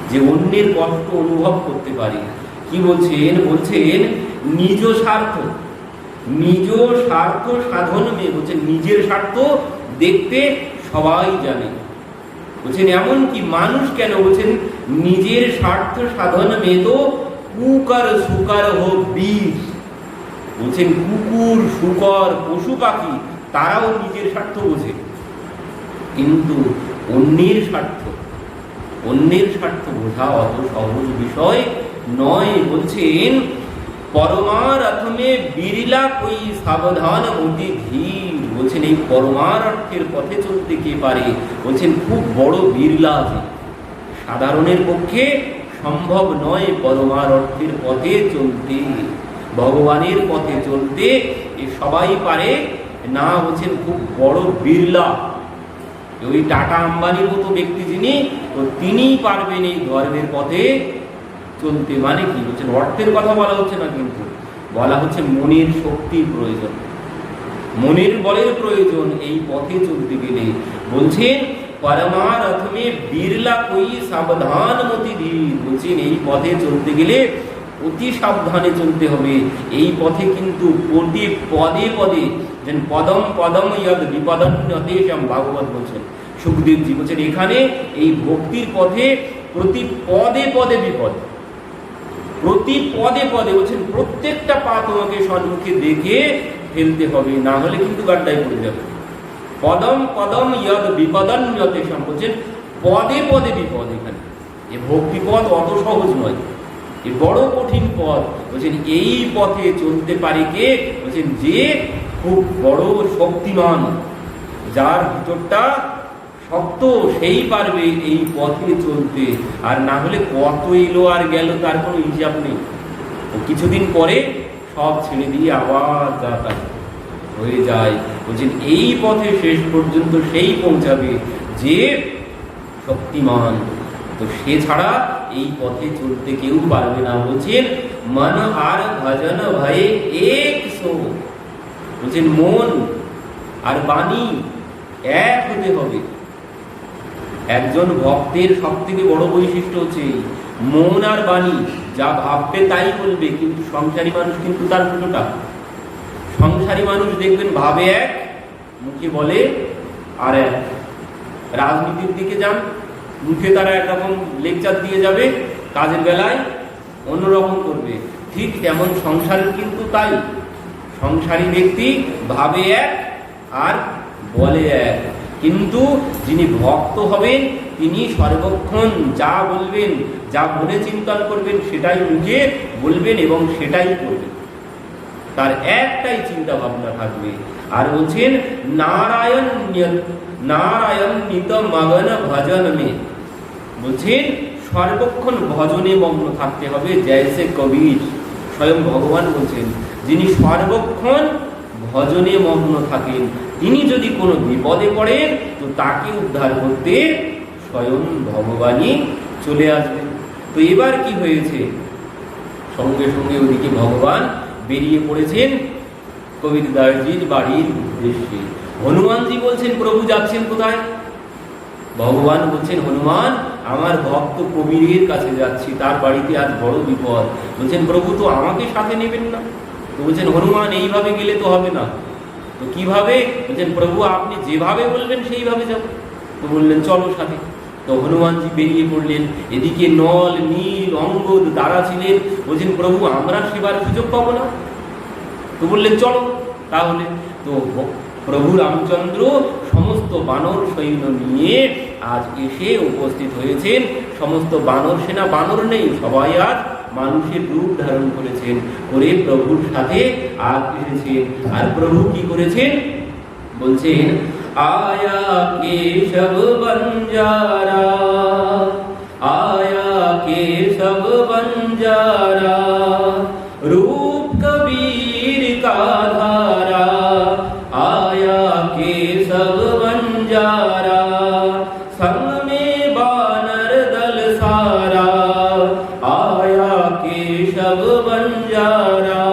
যে অন্যের কষ্ট অনুভব করতে পারে, কি বলছেন? বলছেন নিজ স্বার্থ সাধন মেয়ে। বলছেন নিজের স্বার্থ দেখতে সবাই জানে। বলছেন এমন কি মানুষ কেন? বলছেন নিজের স্বার্থ সাধন মেয়ে তো কুকার শুকার হোক বীর। বলছেন কুকুর শুকর পশু পাখি তারাও নিজের স্বার্থ বোঝে, কিন্তু অন্যের স্বার্থ বোঝা অত সহজ বিষয় নয়। বলছেন পরমার্থ মে বিরলা কই সাবধান অতি ধীর। বলছেন এই পরমার্থের পথে চলতে কে পারে? বলছেন খুব বড় বিরলা আছে, সাধারণের পক্ষে সম্ভব নয় পরমার্থের পথে চলতে, ভগবানের পথে চলতে এ সবাই পারে না। বলছেন খুব বড় বিরলা। ওই টাটা আম্বানির মতো ব্যক্তি যিনি, তো তিনিই পারবেন এই ধর্মের পথে চলতে। মানে কি? বলছেন অর্থের কথা বলা হচ্ছে না, কিন্তু বলা হচ্ছে মনের শক্তির প্রয়োজন, মনের বলের প্রয়োজন এই পথে চলতে গেলে। বলছেন পরমার্থ মে বিরলা কই সাবধান মতি ধীর। বলছেন এই পথে চলতে গেলে অতি সাবধানে চলতে হবে। এই পথে কিন্তু প্রতি পদে পদে যেন পদম পদম ইয়দ বিপদন্যতেশম, ভাগবত বলছেন, সুখদেবজি বলছেন এখানে এই ভক্তির পথে প্রতি পদে পদে বিপদ, প্রতি পদে পদে। বলছেন প্রত্যেকটা পা তোমাকে সম্মুখে দেখে ফেলতে হবে, না হলে কিন্তু গাড্ডায় পড়ে যাবে। পদম পদম ইয়দ বিপদন্যতেশম, বলছেন পদে পদে বিপদ। এখানে এ ভক্তি পথ অত সহজ নয়, এ বড় কঠিন পথ। বলছেন এই পথে চলতে পারে কে? বলছেন যে খুব বড় শক্তিমান, যার ভিতরটা শক্ত, সেই পারবে এই পথে চলতে। আর না হলে কত এলো আর গেল তার কোনো হিসাব নেই। ও কিছুদিন পরে সব ছেড়ে দিয়ে আবার যাতায়াত হয়ে যায়। বলছেন এই পথে শেষ পর্যন্ত সেই পৌঁছাবে যে শক্তিমান, তো সে ছাড়া এই পথে চলতে কেউ পারবে না। বলছেন মন আর ভজন ভয়ে এক সো। বলছেন মন আর বাণী এক হতে হবে। একজন ভক্তের সব থেকে বড় বৈশিষ্ট্য হচ্ছে মন আর বাণী যা ভাববে তাই বলবে, কিন্তু সংসারী মানুষ কিন্তু তার উল্টোটা। সংসারী মানুষ দেখবেন ভাবে এক, মুখে বলে আর এক। রাজনীতির দিকে যান, মুখে তারা একরকম লেকচার দিয়ে যাবে, কাজের বেলায় অন্যরকম করবে। ঠিক তেমন সংসারের কিন্তু তাই। সংসারী ব্যক্তি ভাবে এক আর বলে এক, কিন্তু যিনি ভক্ত হবেন তিনি সর্বক্ষণ যা বলবেন, যা মনে চিন্তন করবেন সেটাই মুখে বলবেন এবং সেটাই করবেন। তার একটাই চিন্তা ভাবনা থাকবে। আর বলছেন নারায়ণ নিত মগন ভজন মে, বলছেন সর্বক্ষণ ভজনে মগ্ন থাকতে হবে। জয়সে কবির, স্বয়ং ভগবান বলছেন যিনি সর্বক্ষণ ভজনে মগ্ন থাকেন, তিনি যদি কোনো বিপদে পড়েন তো তাকে উদ্ধার করতে স্বয়ং ভগবানই চলে আসবেন। তো এবার কি হয়েছে, সঙ্গে সঙ্গে ওদিকে ভগবান বেরিয়ে পড়েছেন কবির দাসজির বাড়ির উদ্দেশ্যে। হনুমানজি বলছেন প্রভু যাচ্ছেন কোথায়? ভগবান বলছেন হনুমান আমার ভক্ত কবিরের কাছে যাচ্ছি, তার বাড়িতে আজ বড় বিপদ। বলছেন প্রভু তো আমাকে সাথে নেবেন না? তো বলছেন হনুমান এইভাবে গেলে তো হবে না। তো কিভাবে? বলছেন প্রভু আপনি যেভাবে বলবেন সেইভাবে যাব। তো বললেন চলো সাথে। তো হনুমানজি বেরিয়ে পড়লেন। এদিকে নল, নীল, অঙ্গদ, দ্বারা ছিলেন। বলছেন প্রভু আমরা সেবার সুযোগ পাবো না। তো বললেন চলো তাহলে। তো প্রভু রামচন্দ্র সমস্ত বানর সৈন্য নিয়ে আজ এসে উপস্থিত হয়েছেন। সমস্ত বানর সেনা, বানর নেই, সবাই আজ মানুষের রূপ ধারণ করেছেন, করে প্রভুর সাথে আজ এসেছেন। আর প্রভু কি করেছেন বলছেন आया केशव बंजारा, आया केशव बंजारा, रूप कबीर का धारा, आया केशव बंजारा, संग में बानर दल सारा, आया केशव बंजारा।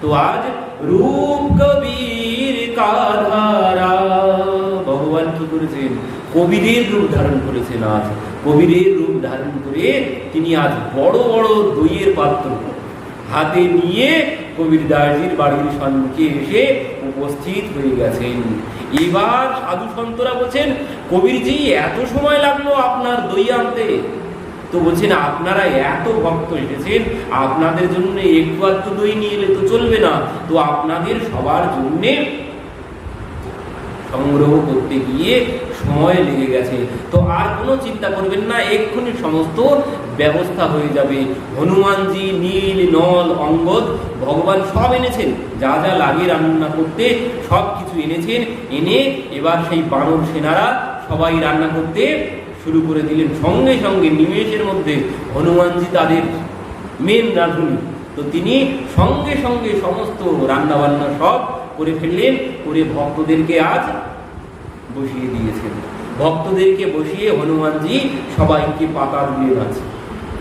तो आज रूप कबीर का धारा, ভগবান কি করেছেন? কবিরের রূপ ধারণ করেছেন। আজ কবিরের রূপ ধারণ করে তিনি আজ বড় বড় দইয়ের পাত্র হাতে নিয়ে কবির দাসজির বাড়ির সম্মুখে এসে উপস্থিত হয়ে গেছেন। এবার সাধু সন্তরা বলছেন কবিরজি এত সময় লাগলো আপনার দই আনতে? তো বলছেন আপনারা এত ভক্ত এসেছেন, আপনাদের জন্য একটু আধটু দই নিয়ে এলে তো চলবে না। তো আপনাদের সবার জন্য সংগ্রহ করতে গিয়ে সময় লেগে গেছে। তো আর কোনো চিন্তা করবেন না, এক্ষুনি সমস্ত ব্যবস্থা হয়ে যাবে। হনুমানজি, নীল, নল, অঙ্গদ ভগবান সব এনেছেন, যা যা লাগে রান্না করতে সব কিছু এনেছেন। এনে এবার সেই বানর সেনারা সবাই রান্না করতে শুরু করে দিলেন। সঙ্গে সঙ্গে নিমেষের মধ্যে হনুমানজি তাদের মেন রাঁধুনি, তো তিনি সঙ্গে সঙ্গে সমস্ত রান্না বান্না সব করে ফেললেন, করে ভক্তদেরকে আজ বসিয়ে দিয়েছেন। ভক্তদেরকে বসিয়ে হনুমানজি সবাইকে পাতা দিলেন, আছে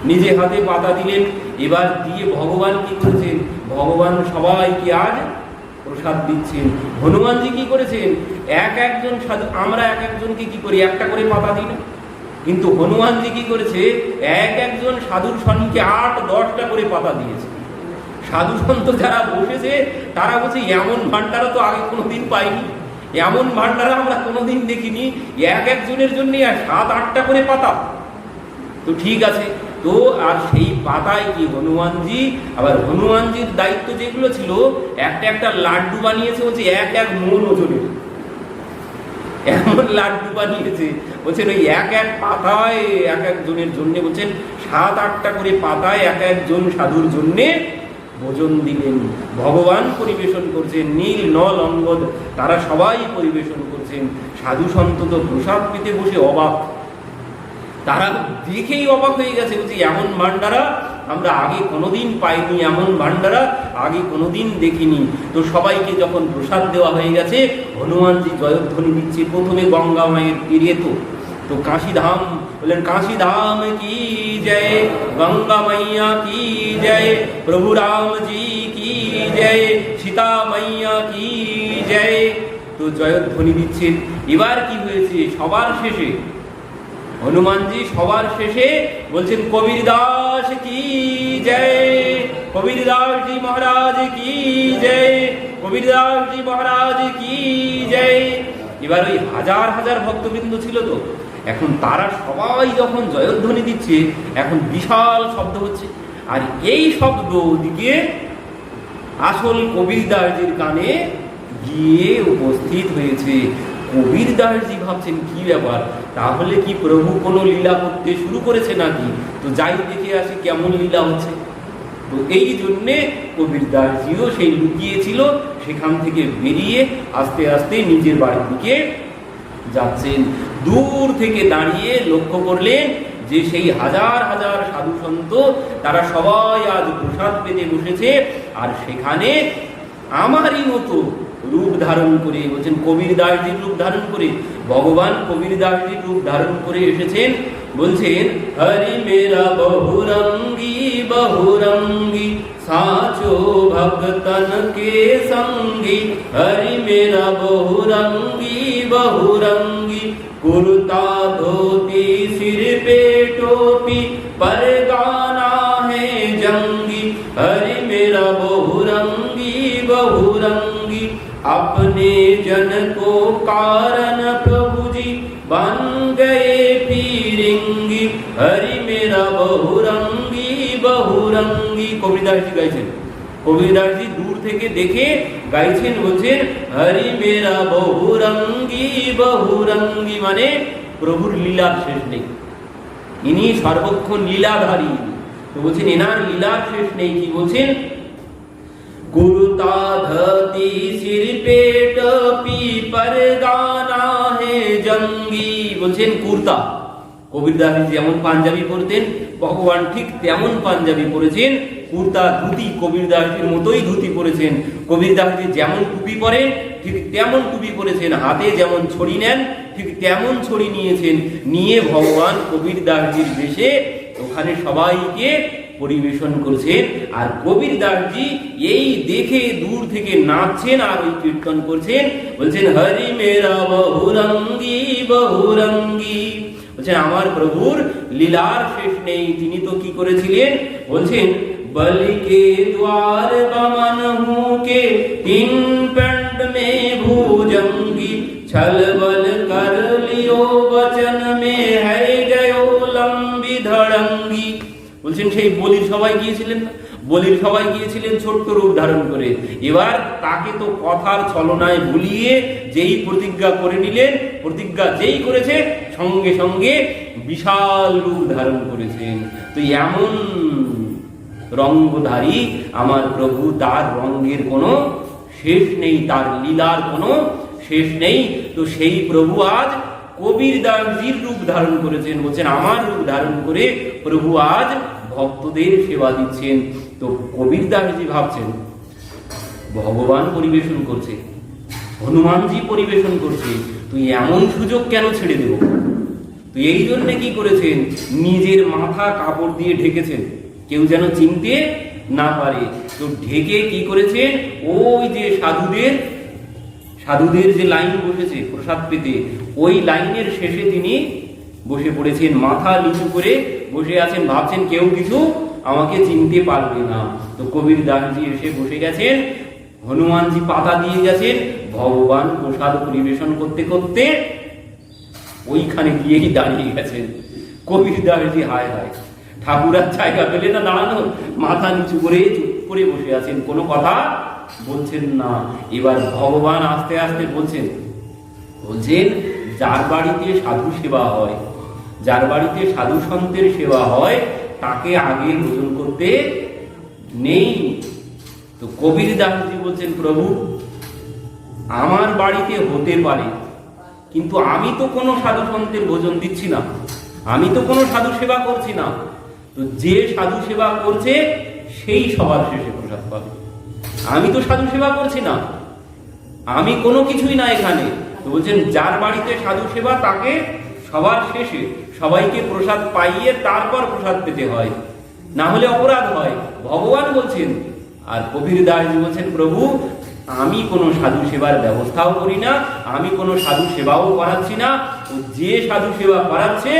নিজে হাতে পাতা দিলেন। এবার দিয়ে ভগবান কি করেছেন? ভগবান সবাইকে আজ প্রসাদ দিচ্ছেন। হনুমানজি কি করেছেন? এক একজন সাধু, আমরা এক একজনকে কি করি? একটা করে পাতা দিই না, কিন্তু হনুমানজি কি করেছে? এক একজন সাধুর সঙ্গে 8-10টা করে পাতা দিয়েছে। সাধু সন্ত যারা বসেছে তারা বলছে এমন ভান্ডারা তো আগে কোনোদিন পাইনি, এমন ভান্ডারা আমরা কোনোদিন দেখিনি, এক একজনের জন্য 7-8টা করে পাতা। তো ঠিক আছে, তো আর সেই পাতায় কি হনুমানজি, আবার হনুমানজির দায়িত্ব যেগুলো ছিল, একটা একটা লাড্ডু বানিয়েছে, বলছে 1-1 মণ ওজনের, এমন লাড্ডু বানিয়েছে। বলছেন ওই এক এক পাতায় এক একজনের জন্য, বলছেন 7-8টা করে পাতায় এক একজন সাধুর জন্যে ভোজন দিলেন। ভগবান পরিবেশন করছেন, নীল, নল, অঙ্গদ তারা সবাই পরিবেশন করছেন। সাধু সন্ত তো প্রসাদ পেতে বসে অবাক, তারা দেখেই অবাক হয়ে গেছে। বলছি এমন ভান্ডারা আমরা আগে কোনোদিন পাইনি, এমন ভান্ডারা আগে কোনোদিন দেখিনি। তো সবাইকে যখন প্রসাদ দেওয়া হয়ে গেছে, হনুমানজি জয়ধ্বনি দিচ্ছে। প্রথমে গঙ্গা মায়ের তীরে, তো কাশী ধাম বললেন, কাশী ধাম কি জয়, গঙ্গা মাইয়া কি জয়, প্রভু রামজি কি জয়, সীতা মাইয়া কি জয়। তো জয়ধ্বনি দিচ্ছেন। এবার কি হয়েছে? সবার শেষে হনুমানজি সবার শেষে বলছেন কবির দাস কি জয়, কবির দাস জি মহারাজ কি জয়, কবির দাস জি মহারাজ কি জয়। এবার ওই হাজার হাজার ভক্তবৃন্দ ছিল তো, এখন তারা সবাই যখন জয়ধ্বনি দিচ্ছে, এখন বিশাল শব্দ হচ্ছে, আর এই শব্দ দিকে আসল কবির দাসজির কানে গিয়ে উপস্থিত হয়েছে। কবির দাসজি ভাবছেন কি ব্যাপার, তাহলে কি প্রভু কোনো লীলা করতে শুরু করেছে নাকি, তো যাই দেখে আসি কেমন লীলা হচ্ছে। তো এই জন্যে কবির দাসজিও সেই লুকিয়েছিল, সেখান থেকে বেরিয়ে আস্তে আস্তে নিজের বাড়ির দিকে যাচ্ছেন। দূর থেকে দাঁড়িয়ে লক্ষ্য করলেন যে সেই হাজার হাজার সাধু সন্ত তারা সবাই আজ প্রসাদ পেতে বসেছে, আর সেখানে আমারই মতো রূপ ধারণ করে, বলছেন কবির দাসজির রূপ ধারণ করে, ভগবান কবির দাসজির রূপ ধারণ করে এসেছেন। বলছেন হরি মেরা বহুরঙ্গী বহুরঙ্গী সাচো ভক্তন কে সঙ্গী, হরি মেরা বহুরঙ্গী বহুরঙ্গী कुर्ता धोती सिर पे टोपी पर गाना है जंगी, हरि मेरा बहुरंगी बहुरंगी अपने जन को कारण प्रभु जी बन गए फिरिंगी, हरि मेरा बहुरंगी बहुरंगी। কবিদাস জি গাইছেন, কবিরদাসজি দূর থেকে দেখে গাইছেন, বলছেন হরি মেরা বহুরঙ্গী বহুরঙ্গী, মানে প্রভুর লীলার শেষ নেই, ইনি সর্বক্ষণ লীলাধারী। তো বলছেন এনার লীলার শেষ নেই। কি বলছেন, কুর্তা ধুতি সির পে টপি পর গানা হে জঙ্গি। বলছেন কুর্তা, কবিরদাসজি যেমন পাঞ্জাবি পরতেন, ভগবান ঠিক তেমন পাঞ্জাবি পরেছেন। কুর্তা ধুতি কবিরদাসজির মতোই ধুতি পরেছেন। কবিরদাসজি যেমন টুপি পরেন ঠিক তেমন টুপি পরেছেন, হাতে যেমন ছড়ি নেন ঠিক তেমন ছড়ি নিয়েছেন, নিয়ে ভগবান কবিরদাসজির বেশে ওখানে সবাইকে পরিবেশন করছেন। আর কবিরদাসজি এই দেখে দূর থেকে নাচছেন আর ওই কীর্তন করছেন। বলছেন হরি মেরা বহুরঙ্গী বহুরঙ্গী, বলছেন আমার প্রভুর লীলার শেষ নেই। তিনি তো কি করেছিলেন, বলছেন बलि के द्वार बमन हूँ के तीन पिंड में भुजंगी, छल बल कर लियो वचन में है गयो लंबी धड़ंगी। বলছেন সেই বলির সবাই গিয়েছিলেন, বলির সবাই গিয়েছিলেন ছোট্ট রূপ ধারণ করে, এবার তাকে তো কথার ছলনায় ভুলিয়ে যেই প্রতিজ্ঞা করে নিলেন, প্রতিজ্ঞা যেই করেছে সঙ্গে সঙ্গে বিশাল রূপ ধারণ করেছেন। তো এমন রঙ্গধারী আমার প্রভু, তার রঙের কোনো শেষ নেই, তার লীলার কোনো শেষ নেই। তো সেই প্রভু আজ কবিরদাসজির রূপ ধারণ করেছেন। বলছেন আমার রূপ ধারণ করে প্রভু আজ ভক্তদের সেবা দিচ্ছেন। তো কবিরদাসজি ভাবছেন ভগবান পরিবেশন করছে, হনুমানজি পরিবেশন করছে, তুই এমন সুযোগ কেন ছেড়ে দেব। তো এই জন্য কি করেছেন, নিজের মাথা কাপড় দিয়ে ঢেকেছেন, কেউ যেন চিনতে না পারে। তো ঢেকে কি করেছেন, ওই যে সাধুদের যে লাইন বসেছে প্রসাদ পেতে, ওই লাইনের শেষে তিনি বসে পড়েছেন, মাথা নিচু করে বসে আছেন, ভাবছেন কেউ কিছু আমাকে চিনতে পারবে না। তো কবিরদাসজি এসে বসে গেছেন, হনুমানজি পাতা দিয়ে গেছেন, ভগবান প্রসাদ পরিবেশন করতে করতে ওইখানে গিয়েই দাঁড়িয়ে গেছেন। কবিরদাসজি হায় হায়, ঠাকুরার জায়গা পেলে না দাঁড়ানো, মাথা নিচু করে চুপ করে বসে আছেন, কোনো কথা বলছেন না। এবার ভগবান আস্তে আস্তে বলছেন যার বাড়িতে সাধু সেবা হয়, যার বাড়িতে সাধু সন্তের সেবা হয়, তাকে আগে ভোজন করতে নেই। তো কবিরদাসজি বলছেন প্রভু আমার বাড়িতে হতে পারে, কিন্তু আমি তো কোনো সাধু সন্তের ভোজন দিচ্ছি না, আমি তো কোনো সাধু সেবা করছি না। তো যে সাধু সেবা করছে সেই সবার শেষে প্রসাদ পাবে, আমি তো সাধু সেবা করছি না, আমি কোনো কিছুই না এখানে। তো বলছেন যার বাড়িতে সাধু সেবা তাকে সবার শেষে সবাইকে প্রসাদ পাইয়ে তারপর প্রসাদ পেতে হয়, না হলে অপরাধ হয়, ভগবান বলছেন। আর কবিরদাসজি বলছেন প্রভু আমি কোনো সাধু সেবার ব্যবস্থাও করি না, আমি কোনো সাধু সেবাও করাচ্ছি না, যে সাধু সেবা করাচ্ছে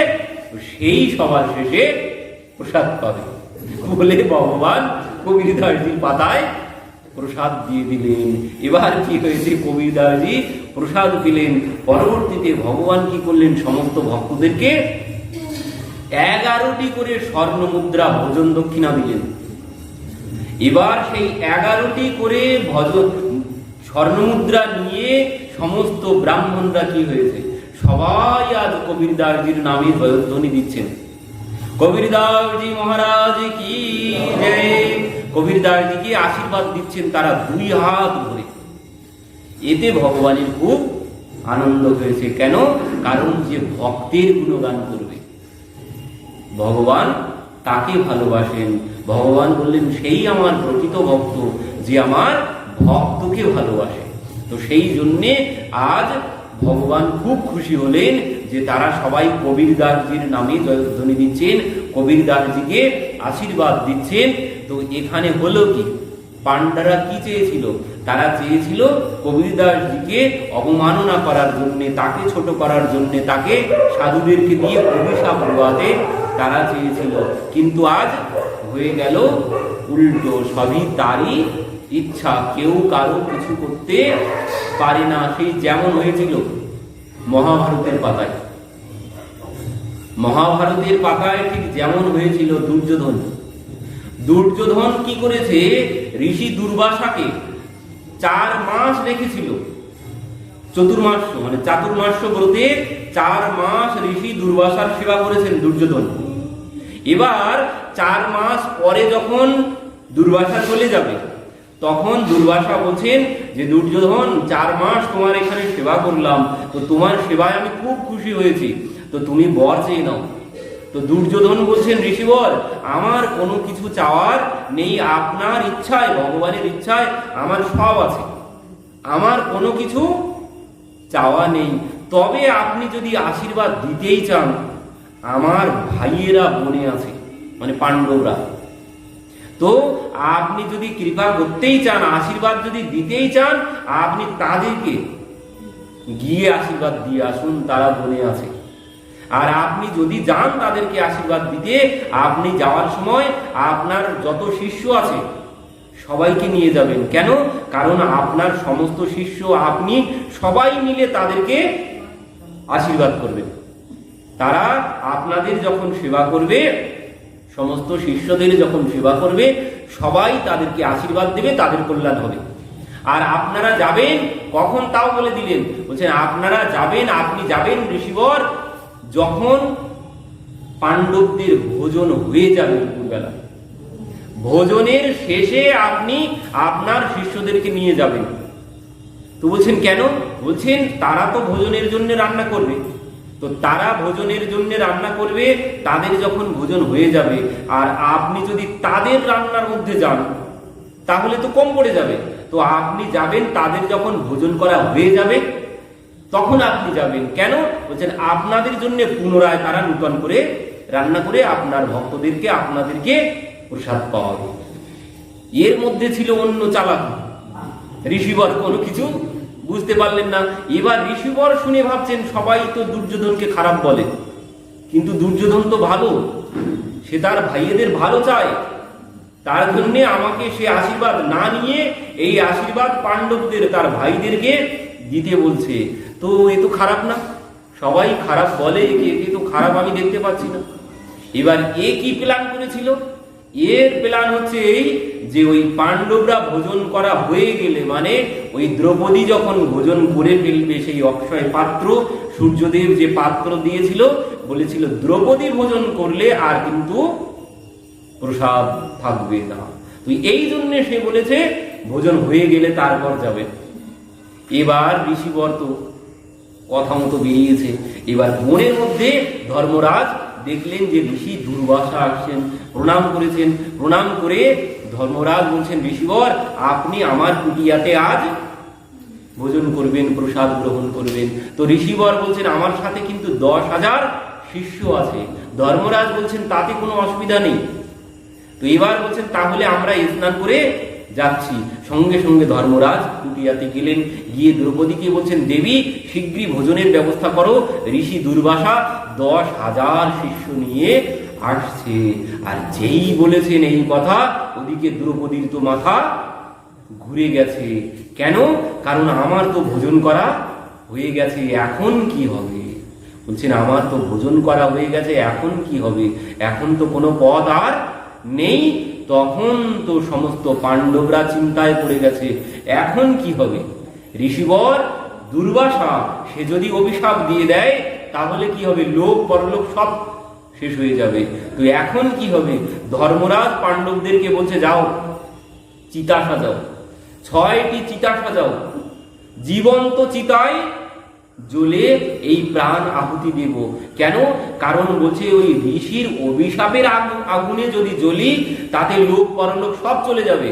সেই সবার শেষে প্রসাদ পাবে বলে ভগবান কবিরদাসজির পাতায় প্রসাদ দিয়ে দিলেন। এবার কি হয়েছে, কবিরদাসজি প্রসাদ পেলেন। পরবর্তীতে ভগবান কি করলেন, সমস্ত ভক্তদেরকে 11টি করে স্বর্ণ মুদ্রা ভোজন দক্ষিণা দিলেন। এবার সেই 11টি করে স্বর্ণ মুদ্রা নিয়ে সমস্ত ব্রাহ্মণরা কি হয়েছে, সবাই আজ কবিরদাসজির নামে জয়ধ্বনি দিচ্ছেন, কবিরদাসজি মহারাজ কি জয়। কবিরদাসজিকে আশীর্বাদ দিচ্ছেন তারা 2 হাত ভরে। এতে ভগবানের খুব আনন্দ হয়েছে। কেন? কারণ যে ভক্তের গুণগান করবে ভগবান তাকে ভালোবাসেন। ভগবান বললেন সেই আমার প্রকৃত ভক্ত, যে আমার ভক্তকে ভালোবাসে। তো সেই জন্যে আজ ভগবান খুব খুশি হলেন যে তারা সবাই কবিরদাসজির নামে জয়ধ্বনি দিচ্ছেন, কবিরদাসজিকে আশীর্বাদ দিচ্ছেন। তো এখানে হলো কি, পান্ডারা কি চেয়েছিল, তারা চেয়েছিল কবিরদাসজিকে অবমাননা করার জন্যে, তাকে ছোট করার জন্যে, তাকে সাধুদেরকে দিয়ে অভিশাপ দেওয়াতে তারা চেয়েছিল। কিন্তু আজ হয়ে গেল উল্টো, সবই তারই ইচ্ছা, কেউ কারো কিছু করতে পারে না। সেই যেমন হয়েছিল মহাভারতের পাতায়, মহাভারতের পাতায় ঠিক যেমন হয়েছিল দুর্যোধন। দুর্যোধন কি করেছে, ঋষি দুর্বাসাকে 4 মাস রেখেছিল, চতুর্মাস্য মানে চাতুর্মাস্য ব্রতে 4 মাস ঋষি দুর্বাসার সেবা করেছেন দুর্যোধন। এবার 4 মাস পরে যখন দুর্বাসা চলে যাবে, তখন দুর্বাসা বলছেন যে দুর্যোধন 4 মাস তোমার এখানে সেবা করলাম, তো তোমার সেবায় আমি খুব খুশি হয়েছি, তো তুমি বর চেয়ে নাও। তো দুর্যোধন বলছেন ঋষিবর, আমার কোনো কিছু চাওয়ার নেই, আপনার ইচ্ছায়, ভগবানের ইচ্ছায় আমার সব আছে, আমার কোনো কিছু চাওয়া নেই। তবে আপনি যদি আশীর্বাদ দিতেই চান, আমার ভাইয়েরা বনে আছে, মানে পাণ্ডবরা, তো আপনি যদি কৃপা করতেই চান, আশীর্বাদ যদি দিতেই চান, আপনি তাদেরকে গিয়ে আশীর্বাদ দিয়ে আসুন, তারা বনে আছে। আর আপনি যদি যান তাদেরকে আশীর্বাদ দিতে, আপনি যাওয়ার সময় আপনার যত শিষ্য আছে সবাইকে নিয়ে যাবেন। কেন? কারণ আপনার সমস্ত শিষ্য, আপনি সবাই মিলে তাদেরকে আশীর্বাদ করবেন। তারা আপনাদের যখন সেবা করবে, সমস্ত শিষ্যদের যখন সেবা করবে, সবাই তাদেরকে আশীর্বাদ দেবে, তাদের কল্যাণ হবে। আর আপনারা যাবেন কখন, তাও বলে দিলেন, বলছেন আপনারা যাবেন, আপনি যাবেন ঋষিবর যখন পাণ্ডবদের ভোজন হয়ে যাবে দুপুরবেলা, ভোজনের শেষে আপনি আপনার শিষ্যদেরকে নিয়ে যাবেন। তো বলছেন কেন? বলছেন তারা তো ভোজনের জন্য রান্না করবে, তো তারা ভোজনের জন্য রান্না করবে, তাদের যখন ভোজন হয়ে যাবে, আর আপনি যদি তাদের রান্নার মধ্যে যান তাহলে তো কম পড়ে যাবে। তো আপনি যাবেন তাদের যখন ভোজন করা হয়ে যাবে, তখন আপনি যাবেন। কেন? বলছেন আপনাদের জন্য পুনরায় তারা নূতন করে রান্না করে আপনার ভক্তদেরকে, আপনাদেরকে প্রসাদ পাওয়াবে। এর মধ্যে ছিল অন্য চালাকি। ঋষিবর কোনো কিছু বুঝতে পারলেন না। এবার ঋষিবর শুনে ভাবছেন সবাই তো দুর্যোধনকে খারাপ বলে, কিন্তু দুর্যোধন তো ভালো, সে তার ভাইয়েদের ভালো চায়, তার জন্য আমাকে সে আশীর্বাদ না নিয়ে এই আশীর্বাদ পাণ্ডবদের, তার ভাইদেরকে দিতে বলছে। তো এ তো খারাপ না, সবাই খারাপ বলে, একে তো খারাপ আমি দেখতে পাচ্ছি না। এবার এ কি প্ল্যান করেছিল? এর প্ল্যান হচ্ছে এই যে ওই পাণ্ডবরা ভোজন করা হয়ে গেলে, মানে ওই দ্রৌপদী যখন ভোজন করে ফেলবে, সেই অক্ষয় পাত্র, সূর্যদেব যে পাত্র দিয়েছিল, বলেছিল দ্রৌপদী ভোজন করলে আর কিন্তু প্রসাদ থাকবে না। তো এই জন্য সে বলেছে ভোজন হয়ে গেলে তারপর যাবে। এবার ঋষিবর তো কথা মতো বেরিয়েছে। এবার বনের মধ্যে ধর্মরাজ দেখলেন যে ঋষি দুর্বাসা আসছেন, প্রণাম করেছেন। প্রণাম করে ধর্মরাজ বলছেন ঋষিবর, আপনি আমার কুটিয়াতে আজ ভোজন করবেন, প্রসাদ গ্রহণ করবেন। তো ঋষিবর বলছেন আমার সাথে কিন্তু 10,000 শিষ্য আছে। ধর্মরাজ বলছেন তাতে কোনো অসুবিধা নেই। তো এবার বলছেন তাহলে আমরা স্নান করে যাচ্ছি। সঙ্গে সঙ্গে ধর্মরাজ কুটিয়াতে গেলেন, গিয়ে দ্রৌপদীকে বলছেন, দেবী শীঘ্রই ভোজনের ব্যবস্থা করো, ঋষি দুর্বাসা 10,000 শিষ্য নিয়ে আসছে। আর যেই বলেছেন এই কথা, ওদিকে দ্রৌপদীর তো মাথা ঘুরে গেছে। কেন? কারণ আমার তো ভোজন করা হয়ে গেছে, এখন কি হবে? বলছেন আমার তো ভোজন করা হয়ে গেছে, এখন কি হবে? এখন তো কোনো পথ আর নেই। তখন তো সমস্ত পাণ্ডবরা চিন্তায় পড়ে গেছে, এখন কি হবে? ঋষিবর দুর্বাসা সে যদি অভিশাপ দিয়ে দেয় তাহলে কি হবে? লোক পরলোক সব শেষ হয়ে যাবে। তো এখন কি হবে? ধর্মরাজ পাণ্ডবদেরকে বলছে, যাও চিতা সাজাও, 6টি চিতা সাজাও, জীবন্ত চিতায় জ্বলে এই প্রাণ আহুতি দেব। কেন? কারণ বলছে ওই ঋষির অভিশাপের আগুনে যদি জ্বলি তাতে লোক পরলোক সব চলে যাবে।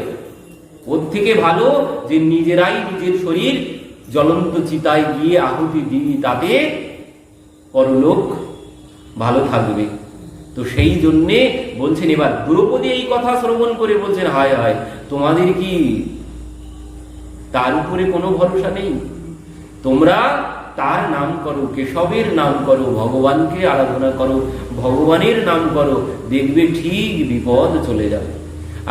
ওর থেকে ভালো যে নিজেরাই নিজের শরীর জ্বলন্ত চিতায় গিয়ে আহুতি দিই, তাতে পরলোক ভালো থাকবে। তো সেই জন্যে বলছেন, এবার দ্রৌপদী এই কথা শ্রবণ করে বলছেন, হায় হায়, তোমাদের কি তার উপরে কোনো ভরসা নেই? তোমরা তার নাম করো, কেশবের নাম করো, ভগবানকে আরাধনা করো, ভগবানের নাম করো, দেখবে ঠিক বিপদ চলে যাবে।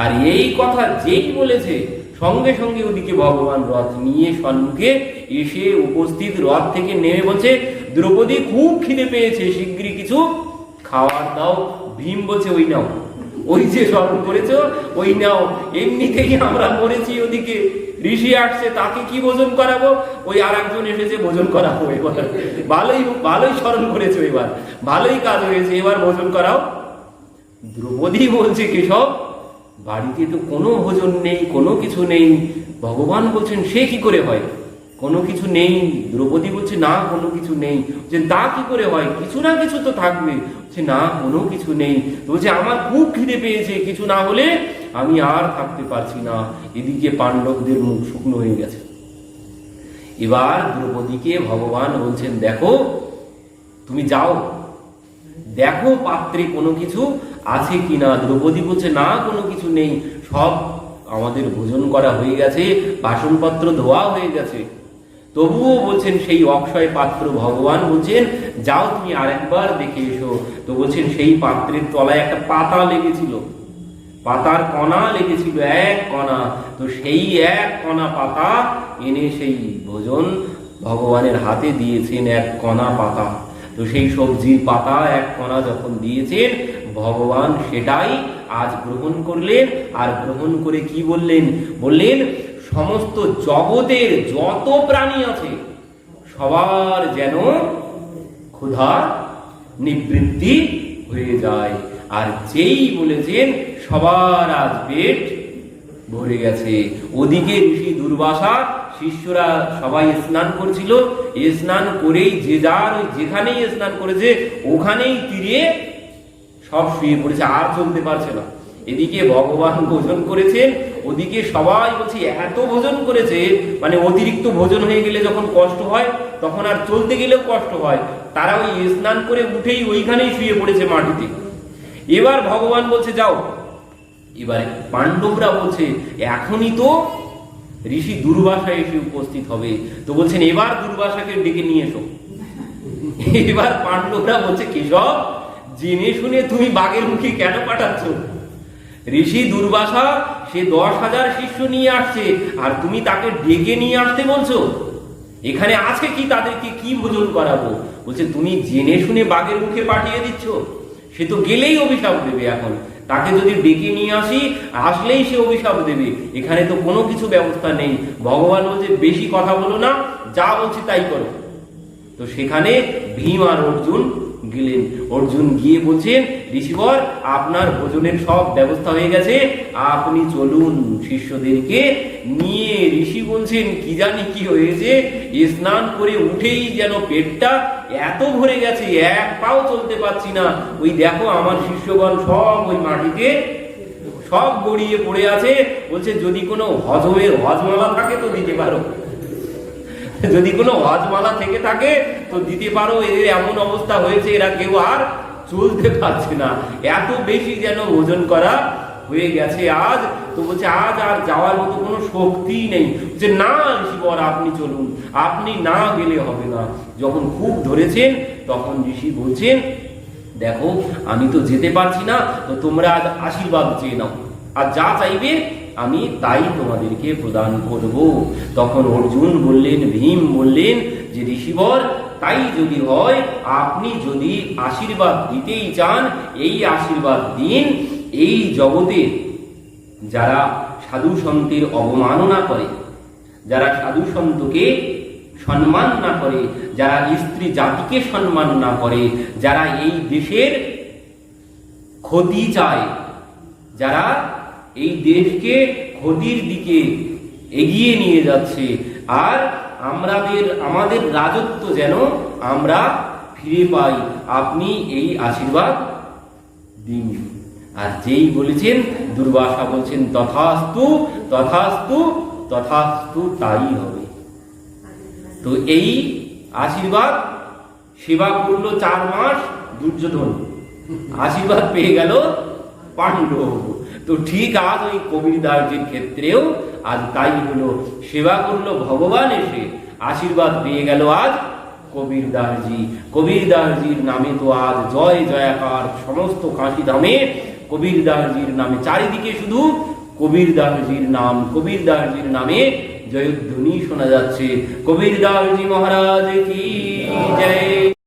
আর এই কথা যেই বলেছে, সঙ্গে সঙ্গে ওদিকে ভগবান রথ নিয়ে সম্মুখে এসে উপস্থিত, রথ থেকে নেমে বলছে, দ্রৌপদী খুব খিদে পেয়েছে, শিগগিরই কিছু খাওয়ার দাও। ভীম বলছে, ওই নাও, ওই যে স্মরণ করেছো ওই নাও, এমনিতেই আমরা মরেছি, ওদিকে ঋষি আসছে, তাকে কি ভোজন করাবো? ওই আর একজন এসেছে, ভোজন করাবো। এবার ভালোই ভালোই স্মরণ করেছো, এবার ভালোই কাজ হয়েছে, এবার ভোজন করাও। দ্রৌপদী বলছে, কেশব বাড়িতে তো কোনো ভোজন নেই, কোনো কিছু নেই। ভগবান বলছেন, সে কি করে হয়? কোনো কিছু নেই। দ্রৌপদী বলছে, না কোনো কিছু নেই। যে তা কি করে হয়? কিছু না কিছু তো থাকবে। বলছে, না কোনো কিছু নেই। বলছে, আমার খুব খিদে পেয়েছে, কিছু না হলে আমি আর থাকতে পারছি না। এদিকে পাণ্ডবদের মুখ শুকনো হয়ে গেছে। এবার দ্রৌপদীকে ভগবান বলছেন, দেখো তুমি যাও, দেখো পাত্রে কোনো কিছু আছে কিনা। দ্রৌপদী বলছে, না কোনো কিছু নেই, সব আমাদের ভোজন করা হয়ে গেছে, বাসনপত্র ধোয়া হয়ে গেছে। তবুও বলছেন সেই অক্ষয় পাত্র, ভগবান বলছেন, যাও তুমি আরেকবার দেখে এসো। তো বলছেন সেই পাত্রের তলায় একটা পাতা লেগেছিল, পাতার কণা লেগেছিল, এক কণা। তো সেই এক কণা পাতা এনে সেই ভোজন ভগবানের হাতে দিয়েছেন, এক কণা পাতা। তো সেই সবজির পাতা এক কণা যখন দিয়েছেন, ভগবান সেটাই আজ গ্রহণ করলেন। আর গ্রহণ করে কি বললেন? বললেন, সমস্ত জগতের যত প্রাণী আছে সবার যেন ক্ষুধা নিবৃত্তি হয়ে যায়। আর যেই বলেছেন, সবার আজ পেট ভরে গেছে। ওদিকে ঋষি দুর্বাসা শিষ্যরা সবাই স্নান করছিল, স্নান করেই যে যার যেখানেই স্নান করেছে ওখানেই তীরে সব শুয়ে পড়েছে, আর চলতে পারছে না। এদিকে ভগবান ভোজন করেছেন, ওদিকে সবাই বলছে এত ভোজন করেছে, মানে অতিরিক্ত ভোজন হয়ে গেলে যখন কষ্ট হয় তখন আর চলতে গেলেও কষ্ট হয়। তারা ওই স্নান করে উঠেই ওইখানেই শুয়ে পড়েছে মাটিতে। এবার ভগবান বলছে, যাও। এবারে পাণ্ডবরা বলছে, এখনই তো ঋষি দুর্বাসা এসে উপস্থিত হবে। তো বলছেন, এবার দুর্বাসাকে ডেকে নিয়ে এসো। এবার পাণ্ডবরা বলছে, কেশব জেনে শুনে তুমি বাঘের মুখে কেন পাঠাচ্ছ? ঋষি দুর্বাসা সে 10,000 শিষ্য নিয়ে আসছে, আর তুমি তাকে ডেকে নিয়ে আসতে বলছো? এখানে আছে কি? তাদেরকে কি ভোজন করাবো? বলছে, তুমি জেনে শুনে বাঘের মুখে পাঠিয়ে দিচ্ছ। সে তো গেলেই অভিশাপ দেবে। এখন তাকে যদি ডেকে নিয়ে আসি, আসলেই সে অভিশাপ দেবে। এখানে তো কোনো কিছু ব্যবস্থা নেই। ভগবান বলছে, বেশি কথা বলো না, যা বলছি তাই করো। তো সেখানে ভীম আর অর্জুন গেলেন। অর্জুন গিয়ে বলছেন, ঋষিবর আপনার ভোজনের সব ব্যবস্থা হয়ে গেছে, আপনি চলুন শিষ্যদেরকে নিয়ে। ঋষি বলছেন, কি জানি কি হয়েছে, স্নান করে উঠেই যেন পেটটা এত ভরে গেছে, এক পাও চলতে পারছি না। ওই দেখো আমার শিষ্যগণ সব ওই মাটিতে সব গড়িয়ে পড়ে আছে। বলছে, যদি কোনো হজমালা থাকে তো দিতে পারো, যদি কোনো হজমালা থেকে থাকে তো দিতে পারো। এদের এমন অবস্থা হয়েছে, এরা কেউ আর চলতে পারছে না, এত বেশি যেন ভোজন করা হয়ে গেছে আজ। তো তো বলছে আজ আর যাওয়ার মতো কোনো শক্তিই নেই, যে না ঋষিবর আপনি চলুন, আপনি না গেলে হবে না। যখন খুব ধরেছেন তখন ঋষি বলছেন দেখো আমি তো যেতে পারছি না, তো তোমরা আজ আশীর্বাদ চেয়ে নাও, আর যা চাইবে আমি তাই তোমাদেরকে প্রদান করব। তখন অর্জুন বললেন, ভীম বললেন যে ঋষিবর তাই যদি হয়, আপনি যদি আশীর্বাদ দিতেই চান এই আশীর্বাদ দিন, এই জগতে যারা সাধু সন্তের অবমাননা করে, যারা সাধু সন্তকে সম্মান না করে, যারা স্ত্রী জাতিকে সম্মান না করে, যারা এই দেশের ক্ষতি চায়, যারা এই দেশকে ক্ষতির দিকে এগিয়ে নিয়ে যাচ্ছে, আর আমাদের রাজত্ব যেন আমরা ফিরে পাই, আপনি এই আশীর্বাদ দিন। আর যেই বলেছেন দুর্বাসা বলছেন তথাস্তু তথাস্তু তথাস্তু, তাই হবে। তো এই আশীর্বাদ সেবা করলো 4 মাস দুর্যোধন, আশীর্বাদ পেয়ে গেল পাণ্ডব। তো ঠিক আজ ওই কবিরদাসজির ক্ষেত্রেও আজ তাই হলো, সেবা করলো ভগবান, এসে আশীর্বাদ পেয়ে গেল আজ কবিরদাসজি। কবিরদাসজির নামে তো আজ জয় জয়াকার, সমস্ত কাশী ধামে কবিরদাসজির নামে, চারিদিকে শুধু কবিরদাসজির নাম, কবিরদাসজির নামে জয়ধ্বনি শোনা যাচ্ছে। কবিরদাসজি মহারাজ কি জয়।